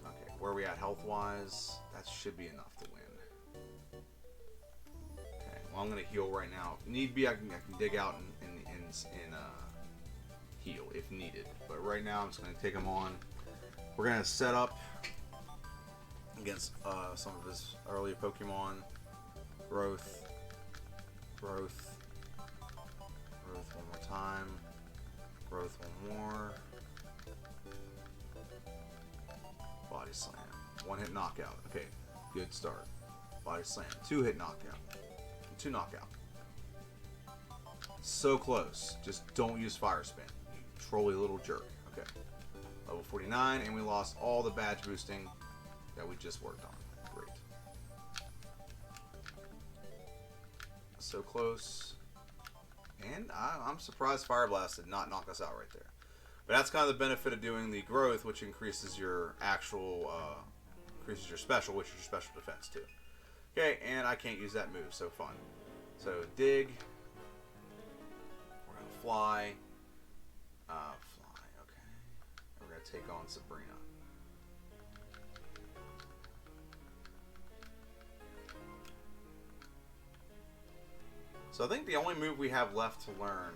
okay, where are we at health-wise? That should be enough to win. Okay, well I'm going to heal right now. If need be, I can dig out and heal if needed. But right now I'm just going to take him on. We're going to set up against some of his earlier Pokemon. Growth one more time, Growth one more, Body Slam, 1-hit knockout. Okay, good start. Body Slam, 2-hit knockout, 2 knockout. So close. Just don't use Fire Spin, you trolly little jerk. Okay, level 49, and we lost all the badge boosting that we just worked on. Great. So close. And I'm surprised Fire Blast did not knock us out right there. But that's kind of the benefit of doing the growth, which increases your actual, increases your special, which is your special defense too. Okay, and I can't use that move, so fun. So dig. We're going to fly. Fly, okay. We're going to take on Sabrina. So I think the only move we have left to learn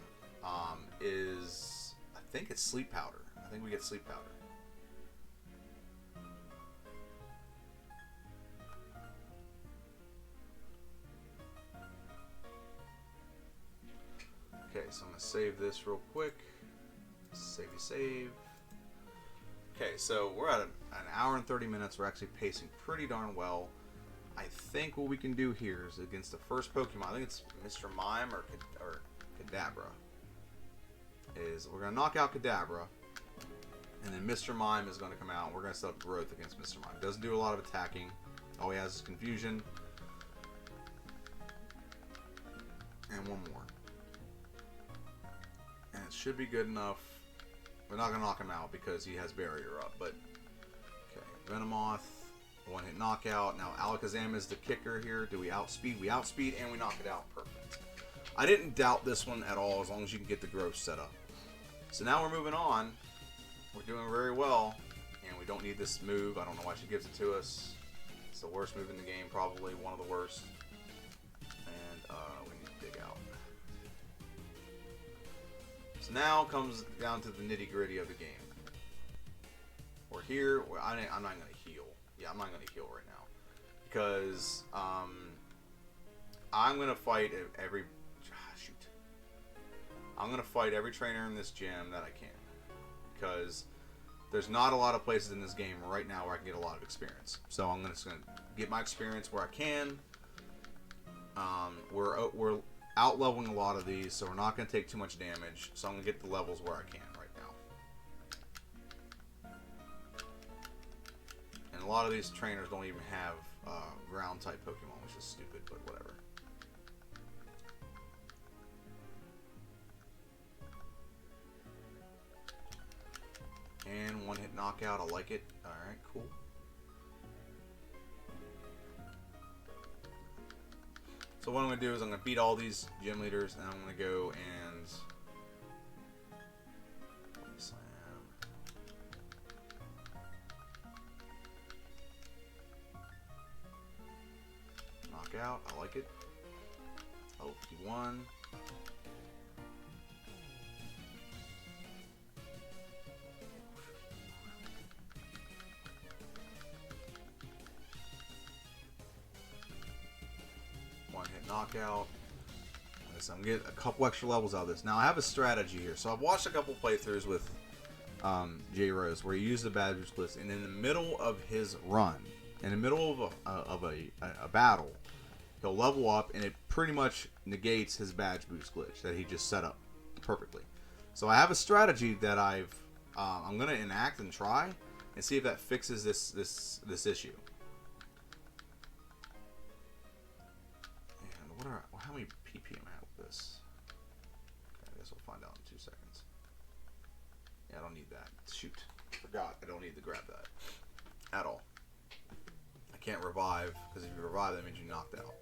is, I think it's Sleep Powder. I think we get Sleep Powder. Okay, so I'm going to save this real quick. Save. Okay, so we're at an hour and 30 minutes. We're actually pacing pretty darn well. I think what we can do here is against the first Pokemon, I think it's Mr. Mime or Kadabra, is we're going to knock out Kadabra, and then Mr. Mime is going to come out, and we're going to set up Growth against Mr. Mime. Doesn't do a lot of attacking. All he has is Confusion. And one more. And it should be good enough. We're not going to knock him out because he has Barrier up, but okay, Venomoth. 1-hit knockout. Now Alakazam is the kicker here. Do we outspeed? We outspeed and we knock it out. Perfect. I didn't doubt this one at all as long as you can get the growth set up. So now we're moving on. We're doing very well. And we don't need this move. I don't know why she gives it to us. It's the worst move in the game, probably. One of the worst. And we need to dig out. So now comes down to the nitty-gritty of the game. We're here. I'm not going to heal. Yeah, I'm not going to heal right now. Because I'm going to fight every... shoot. I'm going to fight every trainer in this gym that I can. Because there's not a lot of places in this game right now where I can get a lot of experience. So I'm just going to get my experience where I can. We're out-leveling a lot of these, so we're not going to take too much damage. So I'm going to get the levels where I can right now. And a lot of these trainers don't even have ground-type Pokemon, which is stupid, but whatever. And 1-hit knockout, I like it. Alright, cool. So what I'm going to do is I'm going to beat all these gym leaders, and I'm going to go and... slam. knockout. I like it. Oh, 51. One hit knockout. So I'm getting a couple extra levels out of this. Now I have a strategy here. So I've watched a couple playthroughs with J Rose where he used the badge glitch, and in the middle of his run, in the middle of a battle, he'll level up, and it pretty much negates his badge boost glitch that he just set up perfectly. So I have a strategy that I'm gonna enact and try and see if that fixes this issue. And how many PP am I at with this? Okay, I guess we'll find out in 2 seconds. Yeah, I don't need that. Shoot, forgot. I don't need to grab that at all. I can't revive because if you revive, that means you're knocked out.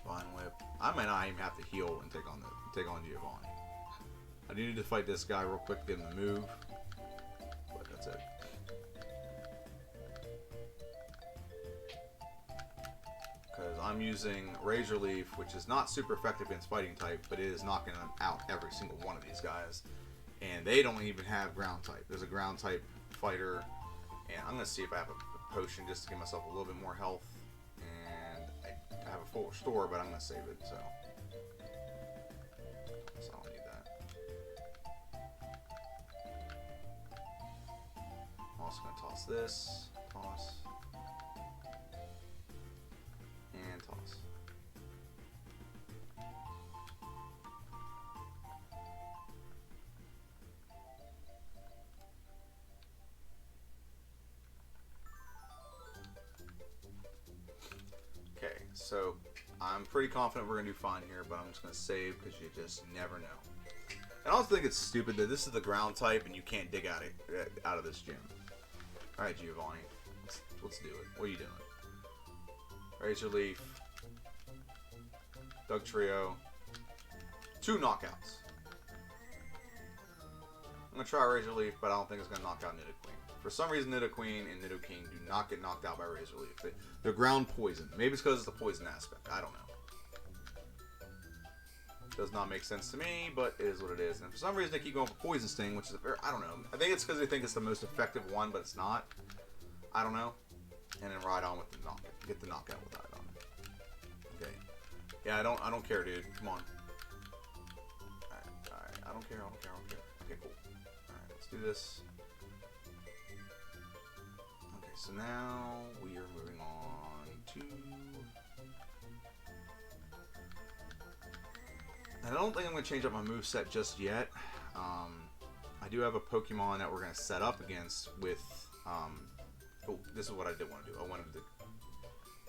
Vine Whip. I might not even have to heal and take on Giovanni. I do need to fight this guy real quick, get him to move, but that's it. Because I'm using Razor Leaf, which is not super effective against fighting type, but it is knocking them out every single one of these guys, and they don't even have ground type. There's a ground type fighter, and I'm gonna see if I have a potion just to give myself a little bit more health. I have a full restore, but I'm going to save it, so I don't need that. I'm also going to toss this, toss, and toss. Okay, so I'm pretty confident we're going to do fine here, but I'm just going to save because you just never know. And I also think it's stupid that this is the ground type and you can't dig out of this gym. Alright, Giovanni. Let's do it. What are you doing? Razor Leaf. Doug Trio. 2 knockouts. I'm going to try Razor Leaf, but I don't think it's going to knock out Nidoqueen. For some reason, Nidoqueen and Nidoking do not get knocked out by Razor Leaf. They're ground poison. Maybe it's because of the poison aspect. I don't know. Does not make sense to me, but it is what it is. And for some reason, they keep going for Poison Sting, which is I don't know. I think it's because they think it's the most effective one, but it's not. I don't know. And then ride on with the knockout. Get the knockout with Ride on. Okay. Yeah, I don't care, dude. Come on. Alright. I don't care. Okay, cool. Alright, let's do this. Okay, so now we are moving on to... I don't think I'm going to change up my moveset just yet. I do have a Pokemon that we're going to set up against with... oh, this is what I did want to do. I wanted to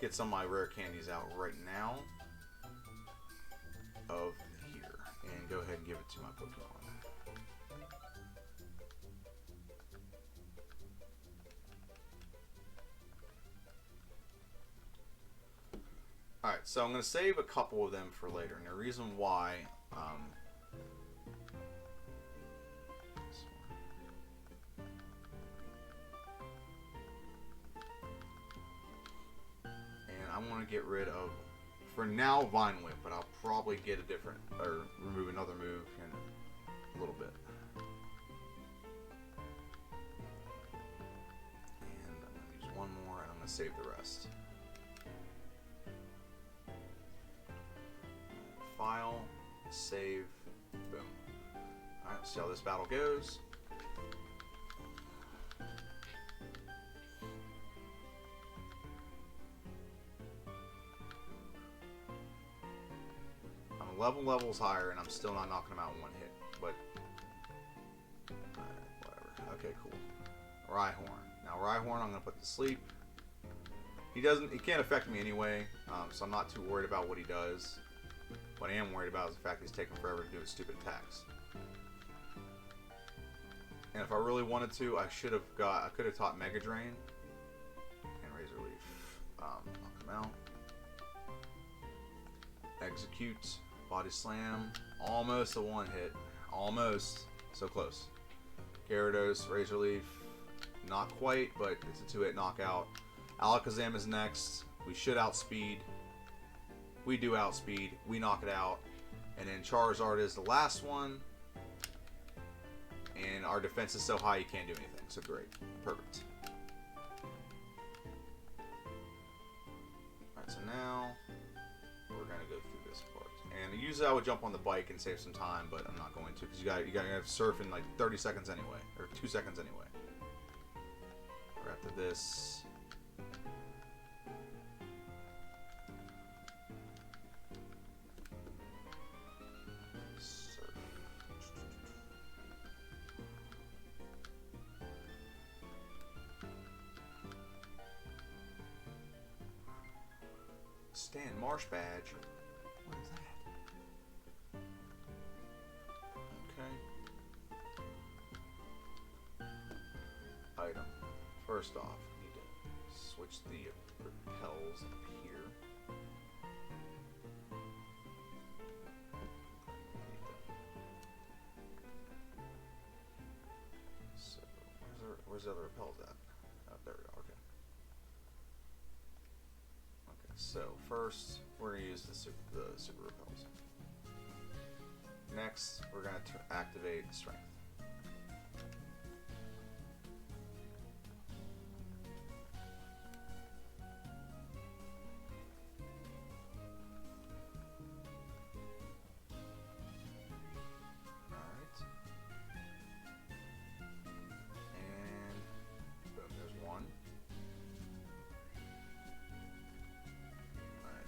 get some of my rare candies out right now of here and go ahead and give it to my Pokemon. Alright, so I'm going to save a couple of them for later, and the reason why, and I want to get rid of, for now, Vine Whip, but I'll probably get a different, or remove another move in a little bit. And I'm going to use one more, and I'm going to save the rest. File, save, boom. Alright, see how this battle goes. I'm 11 levels higher and I'm still not knocking him out in one hit, but whatever. Okay, cool. Rhyhorn. Now Rhyhorn I'm going to put to sleep. He can't affect me anyway, so I'm not too worried about what he does. What I am worried about is the fact he's taking forever to do his stupid attacks. And if I really wanted to, I could have taught Mega Drain and Razor Leaf. Knock him out. Execute, Body Slam, almost a one hit, almost, so close. Gyarados, Razor Leaf, not quite, but it's a 2-hit knockout. Alakazam is next. We should outspeed we do outspeed, we knock it out, and then Charizard is the last one, and our defense is so high you can't do anything. So great, perfect. All right, so now we're gonna go through this part. And usually I would jump on the bike and save some time, but I'm not going to because you got to surf in like 30 seconds anyway, or 2 seconds anyway. Right after this. Surf. Stand Marsh Badge. What is that? Item. First off, we need to switch the repels up here. So, where's the other repels at? Oh, there we go. Okay. Okay. So first, we're gonna use the super repels. Next, we're gonna activate strength.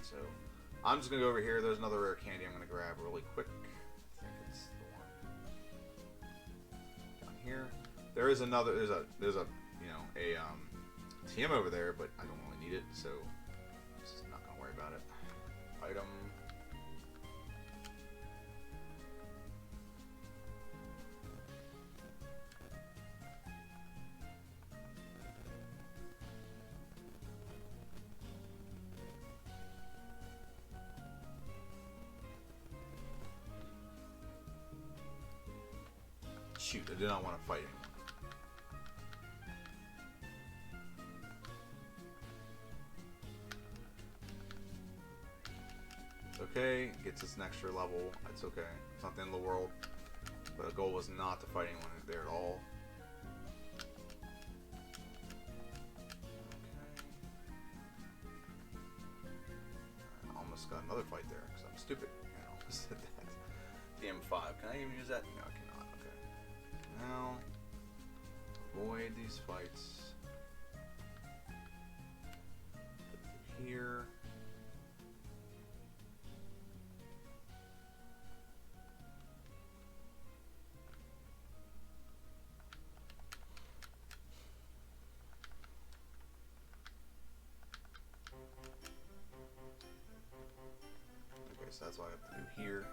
So I'm just gonna go over here. There's another rare candy I'm gonna grab really quick. I think it's the one down here. There is another. There's a you know a TM over there, but I don't really need it, so just not gonna worry about it. Item. Shoot, I did not want to fight anyone. It's okay, gets us an extra level, it's okay. It's not the end of the world. But the goal was not to fight anyone there at all. Okay. I almost got another fight there, because I'm stupid. I almost did that. DM5, can I even use that? No, I cannot. Now, avoid these fights. Put it here. Okay, so that's what I have to do here.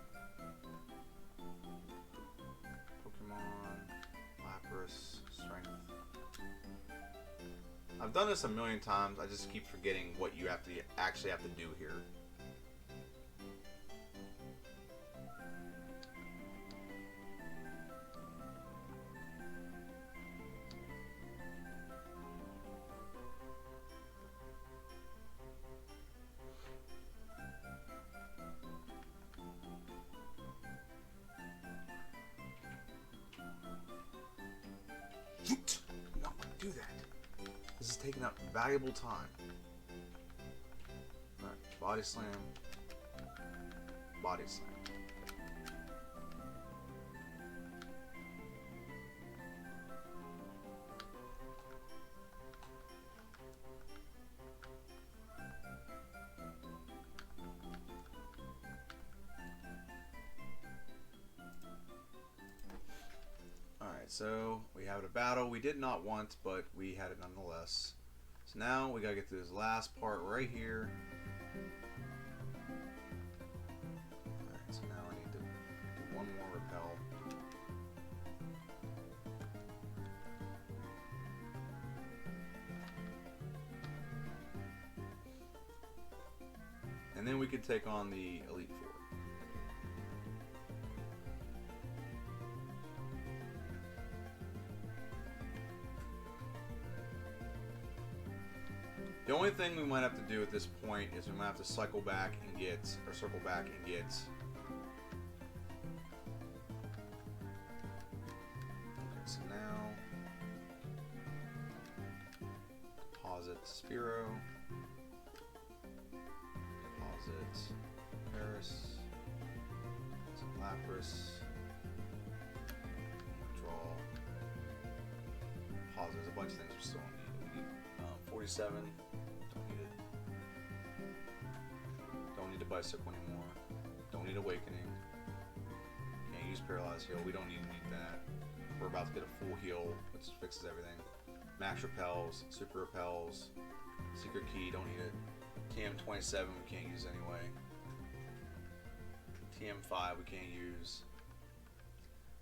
Strength. I've done this a million times. I just keep forgetting what you have to actually have to do here. Not going to do that. This is taking up valuable time. Alright, body slam. Body slam. So we have a battle we did not want, but we had it nonetheless. So now we gotta get through this last part right here. Alright, so now I need to do one more repel. And then we could take on the Elite Four. The only thing we might have to do at this point is we might have to cycle back and get, or circle back and get. Okay, so now deposit Spiro, deposit Paris, Lapras, draw. Pause. There's a bunch of things we still need. We need 47. Don't need it. Don't need a bicycle anymore. Don't need awakening. Can't use paralyzed heal. We don't need that. We're about to get a full heal, which fixes everything. Max repels, super repels, secret key. Don't need it. TM27 we can't use anyway. TM5 we can't use.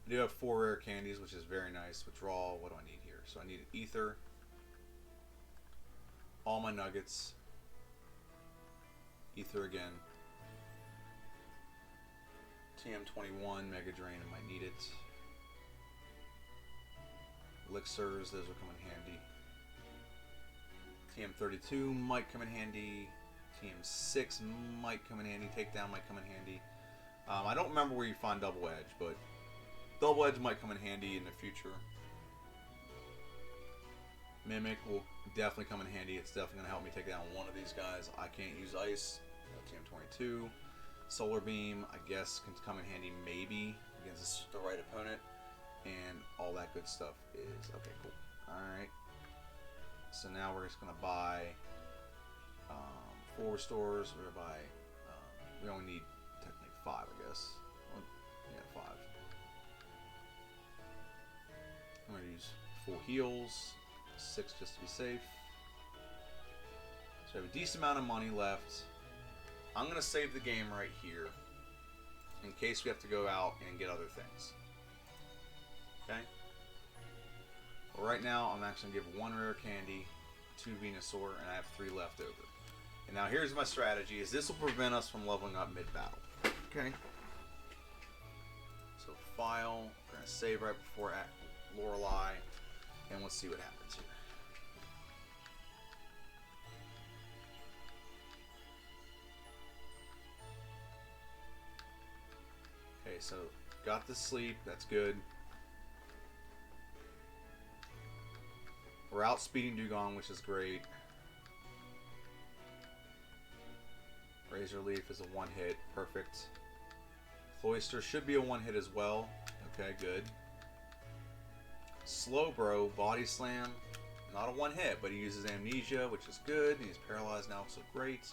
I do have 4 rare candies, which is very nice. Withdrawal, what do I need here? So I need ether, all my nuggets, ether again, TM21, Mega Drain, I might need it. Elixirs, those will come in handy. TM32 might come in handy. TM6 might come in handy. Takedown might come in handy. I don't remember where you find Double Edge, but Double Edge might come in handy in the future. Mimic will definitely come in handy. It's definitely going to help me take down one of these guys. I can't use Ice. TM22. Solar Beam, I guess, can come in handy maybe against the right opponent. And all that good stuff is... Okay, cool. Alright. So now we're just going to buy 4 restores. We're going to buy... we only need technically 5, I guess. Well, yeah, 5. I'm going to use 4 heals. 6 just to be safe. So I have a decent amount of money left. I'm going to save the game right here in case we have to go out and get other things. Okay? Well, right now, I'm actually going to give 1 rare candy, 2 Venasaur, and I have 3 left over. And now here's my strategy, is this will prevent us from leveling up mid-battle. Okay? So file, we're going to save right before Lorelei, and let's see what happens here. Okay, so got the sleep, that's good. We're outspeeding Dugong, which is great. Razor Leaf is a 1-hit, perfect. Cloyster should be a 1-hit as well. Okay, good. Slowbro, Body Slam, not a 1-hit, but he uses Amnesia, which is good. He's paralyzed now, so great.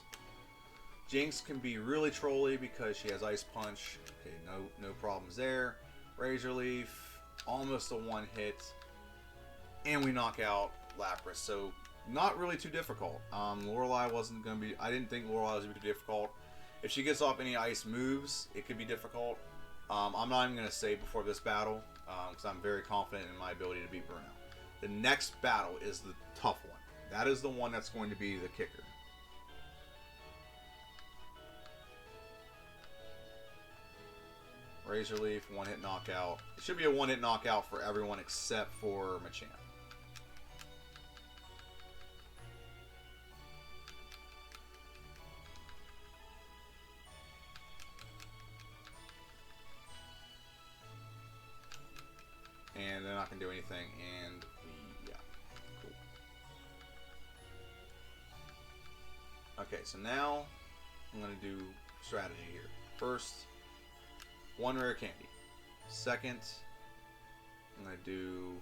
Jinx can be really trolly because she has Ice Punch. Okay, no problems there. Razor Leaf, almost a 1-hit. And we knock out Lapras, so not really too difficult. Lorelei wasn't going to be... I didn't think Lorelei was going to be too difficult. If she gets off any ice moves, it could be difficult. I'm not even going to say before this battle, because I'm very confident in my ability to beat Bruno. The next battle is the tough one. That is the one that's going to be the kicker. Razor Leaf, 1-hit knockout. It should be a 1-hit knockout for everyone except for Machamp. And they're not going to do anything, and yeah, cool. Okay, so now I'm going to do strategy here. First, 1 rare candy. Second, I'm going to do,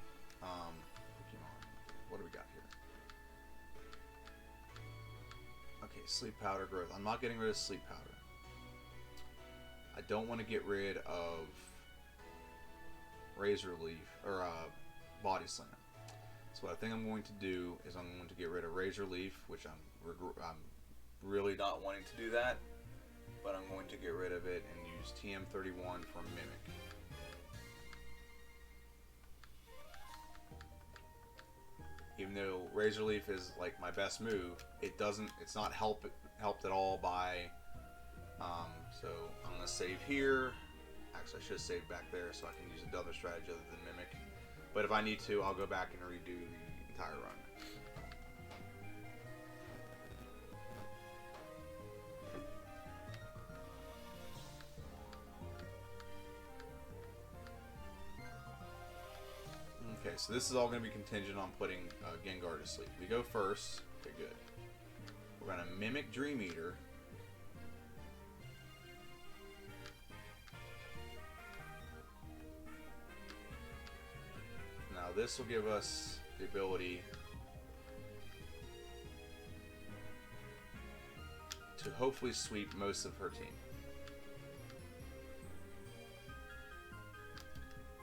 what do we got here? Okay, Sleep Powder growth. I'm not getting rid of Sleep Powder. I don't want to get rid of Razor Leaf, or Body Slam. So what I think I'm going to do is I'm going to get rid of Razor Leaf, which I'm really not wanting to do that, but I'm going to get rid of it and use TM31 for Mimic. Even though Razor Leaf is like my best move, it's not helped at all by, so I'm going to save here. Actually, I should have saved back there so I can use another strategy other than Mimic. But if I need to, I'll go back and redo the entire run. Okay, so this is all going to be contingent on putting Gengar to sleep. We go first. Okay, good. We're going to mimic Dream Eater. Now this will give us the ability to hopefully sweep most of her team.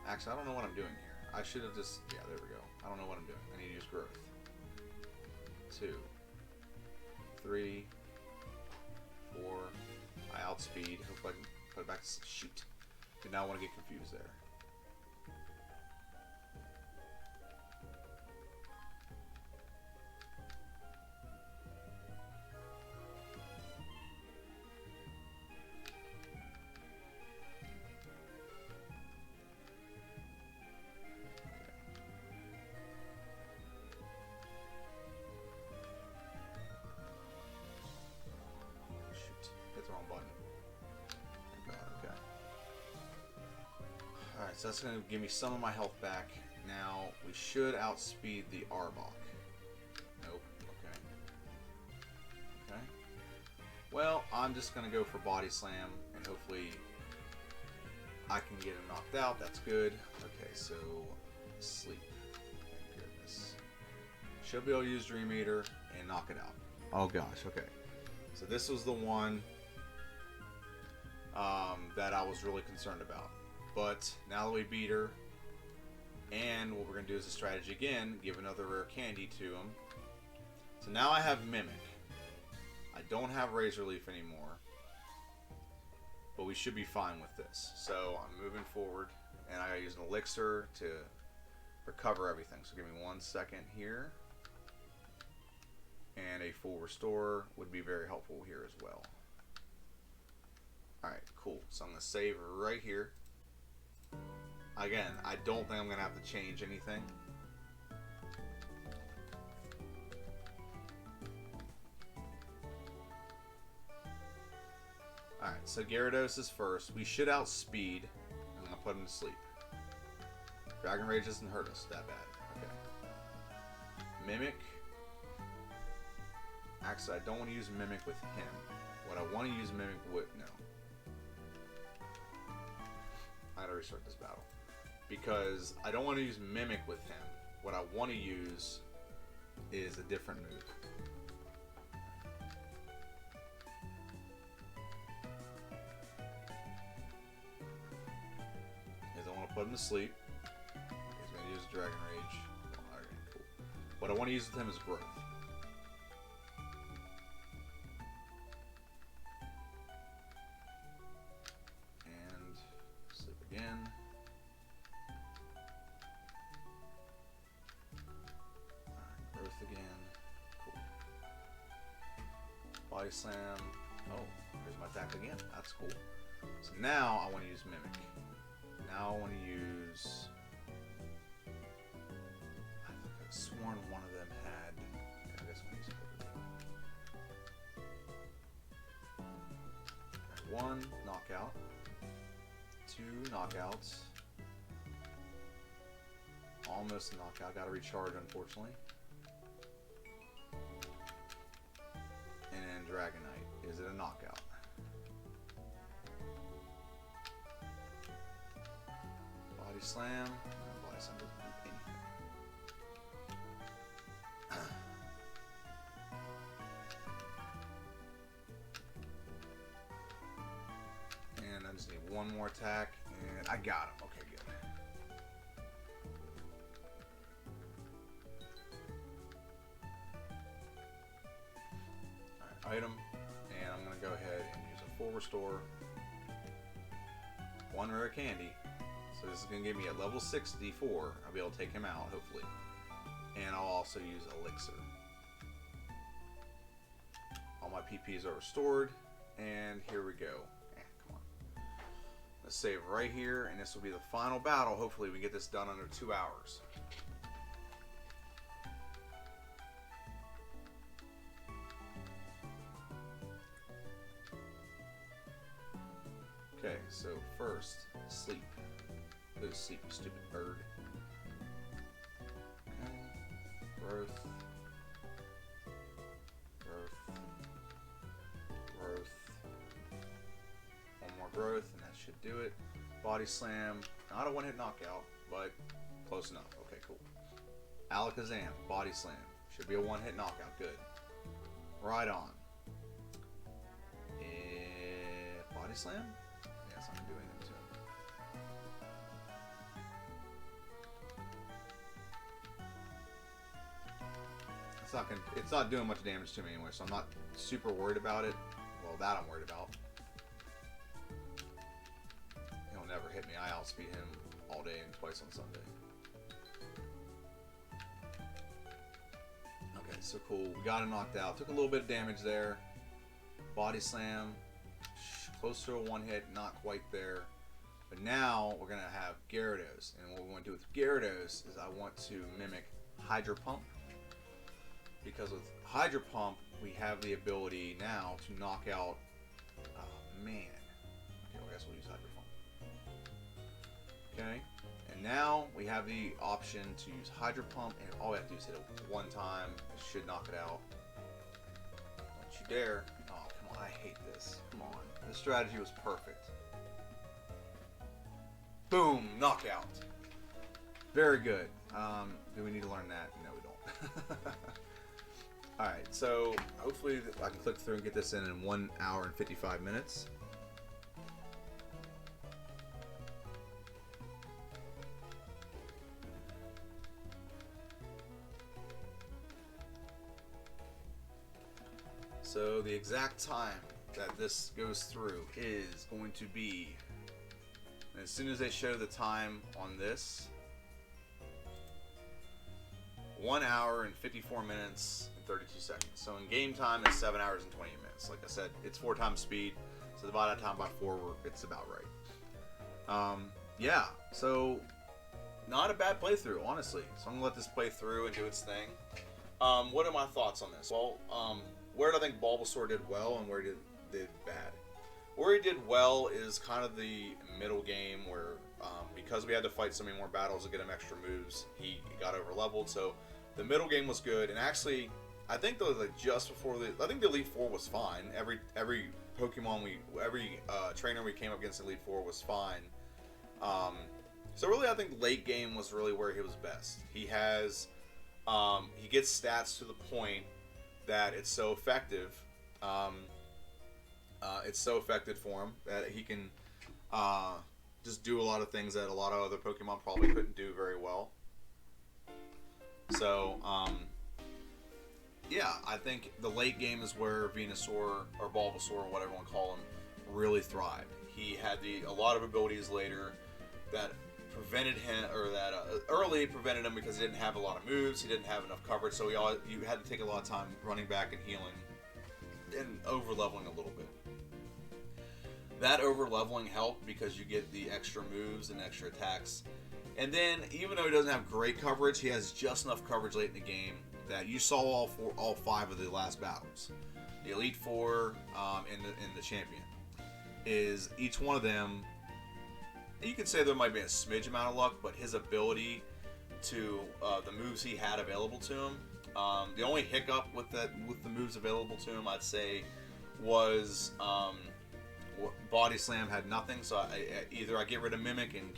Actually, I don't know what I'm doing here. I should have just... Yeah, there we go. I don't know what I'm doing. I need to use growth. 2, 3, 4. I outspeed. Hope I can put it back to... Shoot. Did not want to get confused there. So that's going to give me some of my health back. Now, we should outspeed the Arbok. Nope. Okay. Okay. Well, I'm just going to go for Body Slam, and hopefully I can get him knocked out. That's good. Okay, so sleep. Thank goodness. Should be able to use Dream Eater and knock it out. Oh gosh, okay. So this was the one that I was really concerned about. But now that we beat her, and what we're going to do is a strategy again, give another rare candy to him. So now I have Mimic. I don't have Razor Leaf anymore, but we should be fine with this. So I'm moving forward, and I use an elixir to recover everything. So give me 1 second here. And a full restore would be very helpful here as well. Alright, cool. So I'm going to save right here. Again, I don't think I'm going to have to change anything. Alright, so Gyarados is first. We should outspeed. I'm going to put him to sleep. Dragon Rage doesn't hurt us that bad. Okay. Mimic. Actually, I don't want to use Mimic with him. What I want to use Mimic with... No. I gotta restart this battle. Because I don't want to use Mimic with him. What I want to use is a different move. Is I want to put him to sleep. He's going to use Dragon Rage. Oh, okay, cool. What I want to use with him is Growth. Again. Growth again. Cool. Body Slam. Oh, here's my attack again. That's cool. So now I want to use Mimic. Now I want to use... I think I've sworn one of them had... Okay, I guess I'm using it. One knockout. 2 knockouts. Almost a knockout. Got to recharge, unfortunately. And then Dragonite. Is it a knockout? Body Slam. Body Slam doesn't do anything. And I just need one more attack, and I got him. Okay, good. Alright, item, and I'm going to go ahead and use a full restore. 1 rare candy. So this is going to give me at level 64. I'll be able to take him out, hopefully. And I'll also use Elixir. All my PPs are restored, and here we go. Let's save right here, and this will be the final battle. Hopefully we get this done under 2 hours. Okay, so first, sleep. Go to sleep, you stupid bird. Growth. Growth. Growth. One more growth, and that should do it. Body Slam. Not a one-hit knockout, but close enough. Okay, cool. Alakazam. Body Slam. Should be a one-hit knockout. Good. Right on. Body Slam? Yes, I'm doing it too. It's not doing much damage to me anyway, so I'm not super worried about it. Well, that I'm worried about. He'll never hit me. I outspeed him all day and twice on Sunday. Okay, so cool. We got him knocked out. Took a little bit of damage there. Body Slam. Close to a one-hit, not quite there. But now we're going to have Gyarados. And what we want to do with Gyarados is I want to mimic Hydro Pump. Because with Hydro Pump, we have the ability now to knock out... Oh, man. Okay, well, I guess we'll use Hydro Pump. Okay. And now we have the option to use Hydro Pump. And all we have to do is hit it one time. It should knock it out. Don't you dare. Oh, come on. I hate this. Come on. The strategy was perfect. Boom! Knockout. Very good. Do we need to learn that? No, we don't. Alright, so hopefully I can click through and get this in 1 hour and 55 minutes. So the exact time that this goes through is going to be, as soon as they show the time on this, 1 hour and 54 minutes and 32 seconds. So in game time, it's 7 hours and 28 minutes. Like I said, it's 4 times speed, so divide that time by 4, it's about right. Yeah, so not a bad playthrough, honestly. So I'm gonna let this play through and do its thing. What are my thoughts on this? Well, where do I think Bulbasaur did well and where did bad? Where he did well is kind of the middle game where, because we had to fight so many more battles to get him extra moves, he got over leveled. So the middle game was good, and actually, I think though, like just before I think the Elite Four was fine. Every Pokemon every trainer we came up against in Elite Four was fine. So really, I think late game was really where he was best. He has, he gets stats to the point that it's so effective. It's so effective for him that he can just do a lot of things that a lot of other Pokemon probably couldn't do very well. So, yeah, I think the late game is where Venasaur or Bulbasaur or whatever you want to call him really thrived. He had a lot of abilities later that prevented him, or that early prevented him because he didn't have a lot of moves, he didn't have enough coverage, so you had to take a lot of time running back and healing and over leveling a little bit. That over leveling helped because you get the extra moves and extra attacks. And then, even though he doesn't have great coverage, he has just enough coverage late in the game that you saw all 5 of the last battles. The Elite Four and the Champion. Is each one of them, you could say there might be a smidge amount of luck, but his ability to, the moves he had available to him, the only hiccup with the moves available to him, I'd say, was Body Slam had nothing. So either I get rid of Mimic and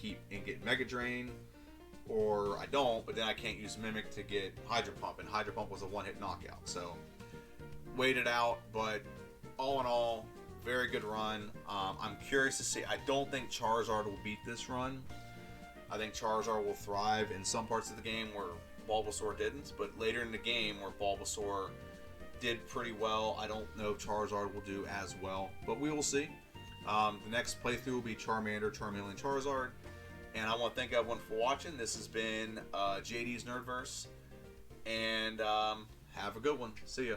get Mega Drain, or I don't. But then I can't use Mimic to get Hydro Pump, and Hydro Pump was a one-hit knockout. So waited out, but all in all, very good run. I'm curious to see. I don't think Charizard will beat this run. I think Charizard will thrive in some parts of the game where Bulbasaur didn't, but later in the game where Bulbasaur did pretty well, I don't know if Charizard will do as well, but we will see. The next playthrough will be Charmander, Charmeleon, Charizard, and I want to thank everyone for watching. This has been JD's Nerdverse, and have a good one. See ya.